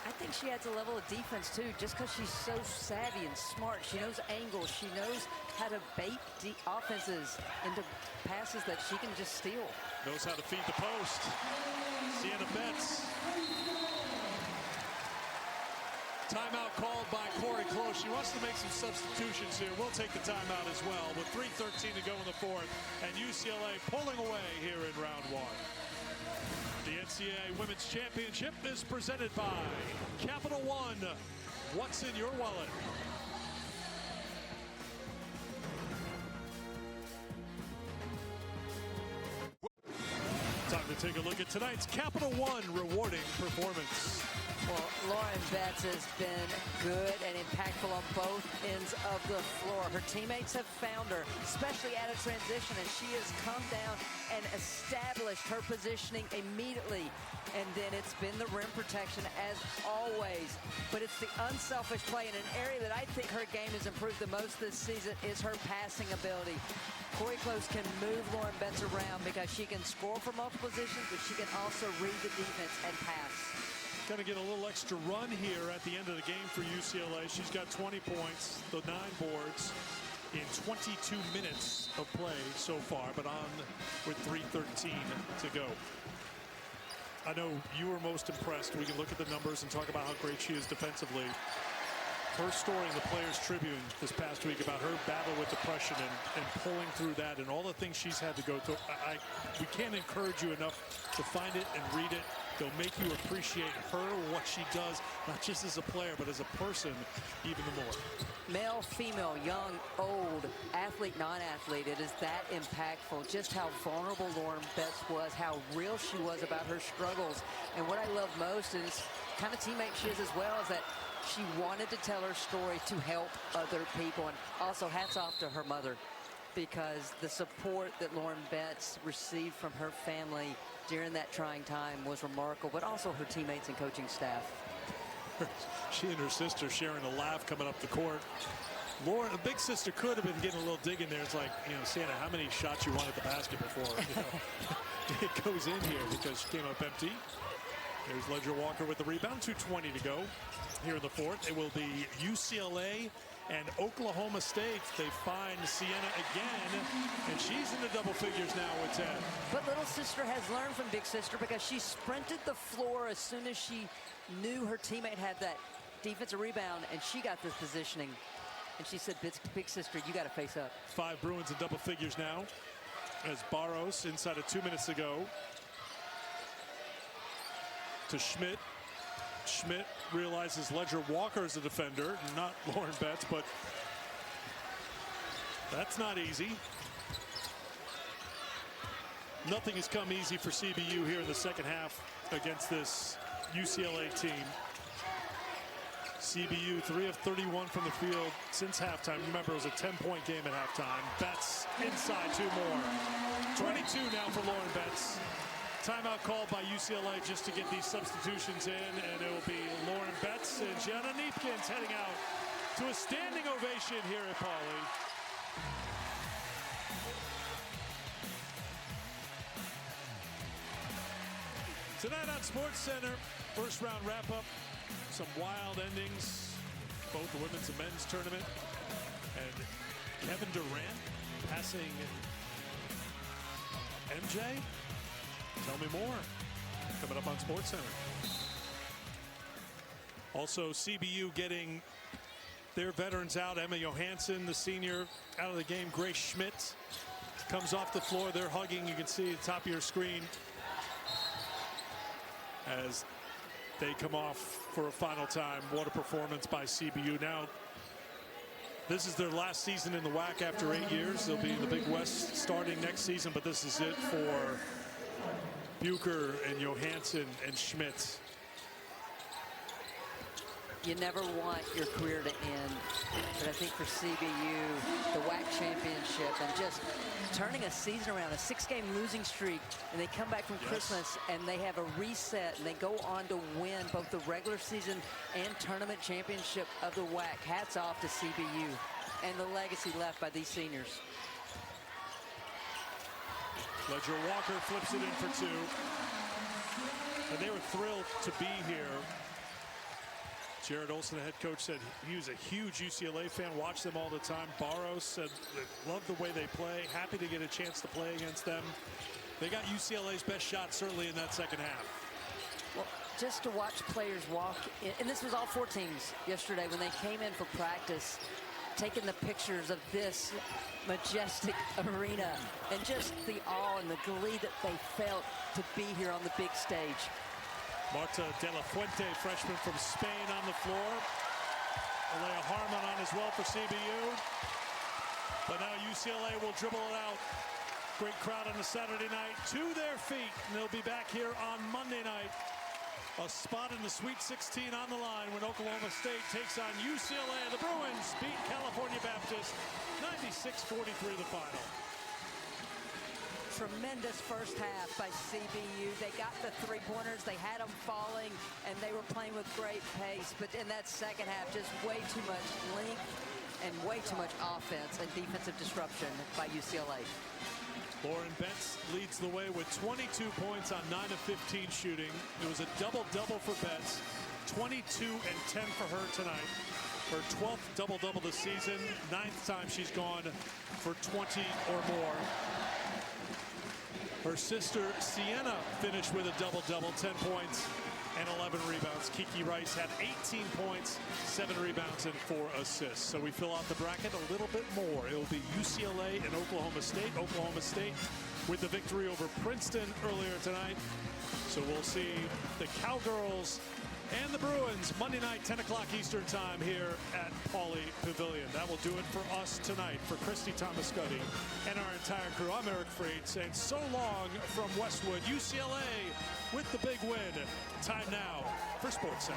[SPEAKER 3] I think she adds a level of defense too, just because she's so savvy and smart. She knows angles. She knows how to bait offenses into passes that she can just steal.
[SPEAKER 2] Knows how to feed the post. Sienna Betts. Timeout called by Corey Close. She wants to make some substitutions here. We'll take the timeout as well with 3:13 to go in the fourth, and UCLA pulling away here in round one. The NCAA Women's Championship is presented by Capital One. What's in your wallet? Time to take a look at tonight's Capital One rewarding performance.
[SPEAKER 3] Well, Lauren Betts has been good and impactful on both ends of the floor. Her teammates have found her, especially at a transition, and she has come down and established her positioning immediately. And then it's been the rim protection as always. But it's the unselfish play in an area that I think her game has improved the most this season is her passing ability. Corey Close can move Lauren Betts around because she can score from multiple positions, but she can also read the defense and pass.
[SPEAKER 2] Going to get a little extra run here at the end of the game for UCLA. She's got 20 points, the 9 boards in 22 minutes of play so far, but on with 3:13 to go. I know you were most impressed. We can look at the numbers and talk about how great she is defensively. Her story in the Players Tribune this past week about her battle with depression and pulling through that and all the things she's had to go through. We can't encourage you enough to find it and read it. They'll make you appreciate her, what she does, not just as a player, but as a person, even more.
[SPEAKER 3] Male, female, young, old, athlete, non-athlete, it is that impactful. Just how vulnerable Lauren Betts was, how real she was about her struggles. And what I love most is kind of teammate she is as well, is that she wanted to tell her story to help other people. And also hats off to her mother, because the support that Lauren Betts received from her family during that trying time was remarkable, but also her teammates and coaching staff.
[SPEAKER 2] She and her sister sharing a laugh coming up the court. Lauren, the big sister, could have been getting a little dig in there. It's like, you know, Santa, how many shots you want at the basket before it goes in here, because she came up empty. There's Ledger Walker with the rebound. 2:20 to go here in the fourth. It will be UCLA and Oklahoma State. They find Sienna again, and she's in the double figures now with 10.
[SPEAKER 3] But little sister has learned from big sister, because she sprinted the floor as soon as she knew her teammate had that defensive rebound, and she got this positioning. And she said, big sister, you got to face up.
[SPEAKER 2] 5 Bruins in double figures now, as Barros inside of 2 minutes to go to Schmidt. Schmidt realizes Ledger Walker is a defender, not Lauren Betts, but that's not easy. Nothing has come easy for CBU here in the second half against this UCLA team. CBU 3 of 31 from the field since halftime. Remember, it was a 10-point game at halftime. Betts inside 2 more. 22 now for Lauren Betts. Timeout called by UCLA just to get these substitutions in, and it will be Lauren Betts and Gianna Neefkins heading out to a standing ovation here at Pauley. Tonight on SportsCenter, first round wrap up. Some wild endings, both the women's and men's tournament. And Kevin Durant passing MJ. Tell me more. Coming up on SportsCenter. Also, CBU getting their veterans out. Emma Johansson, the senior, out of the game. Grace Schmidt comes off the floor. They're hugging. You can see at the top of your screen as they come off for a final time. What a performance by CBU. Now, this is their last season in the WAC after 8 years. They'll be in the Big West starting next season, but this is it for Bucher and Johansson and Schmidt.
[SPEAKER 3] You never want your career to end, but I think for CBU, the WAC championship and just turning a season around, a 6-game losing streak, and they come back from Christmas and they have a reset and they go on to win both the regular season and tournament championship of the WAC. Hats off to CBU and the legacy left by these seniors.
[SPEAKER 2] Ledger Walker flips it in for 2. And they were thrilled to be here. Jared Olson, the head coach, said he was a huge UCLA fan, watched them all the time. Barros said they love the way they play, happy to get a chance to play against them. They got UCLA's best shot certainly in that second half.
[SPEAKER 3] Well, just to watch players walk in, and this was all 4 teams yesterday when they came in for practice, taking the pictures of this majestic arena and just the awe and the glee that they felt to be here on the big stage.
[SPEAKER 2] Marta De La Fuente, freshman from Spain, on the floor. Alea Harmon on as well for CBU. But now UCLA will dribble it out. Great crowd on a Saturday night to their feet. And they'll be back here on Monday night. A spot in the Sweet 16 on the line when Oklahoma State takes on UCLA. The Bruins beat California Baptist 96-43 the final.
[SPEAKER 3] Tremendous first half by CBU. They got the 3-pointers. They had them falling, and they were playing with great pace. But in that second half, just way too much length and way too much offense and defensive disruption by UCLA.
[SPEAKER 2] Lauren Betts leads the way with 22 points on 9 of 15 shooting. It was a double-double for Betts. 22 and 10 for her tonight. Her 12th double-double this season. 9th time she's gone for 20 or more. Her sister Sienna finished with a double-double, 10 points and 11 rebounds. Kiki Rice had 18 points, 7 rebounds, and 4 assists. So we fill out the bracket a little bit more. It will be UCLA and Oklahoma State. Oklahoma State with the victory over Princeton earlier tonight. So we'll see the Cowgirls and the Bruins Monday night, 10 o'clock Eastern time here at Pauley Pavilion. That will do it for us tonight. For Christy Thomas-Scuddy and our entire crew, I'm Eric Freed saying so long from Westwood. UCLA with the big win. Time now for SportsCenter.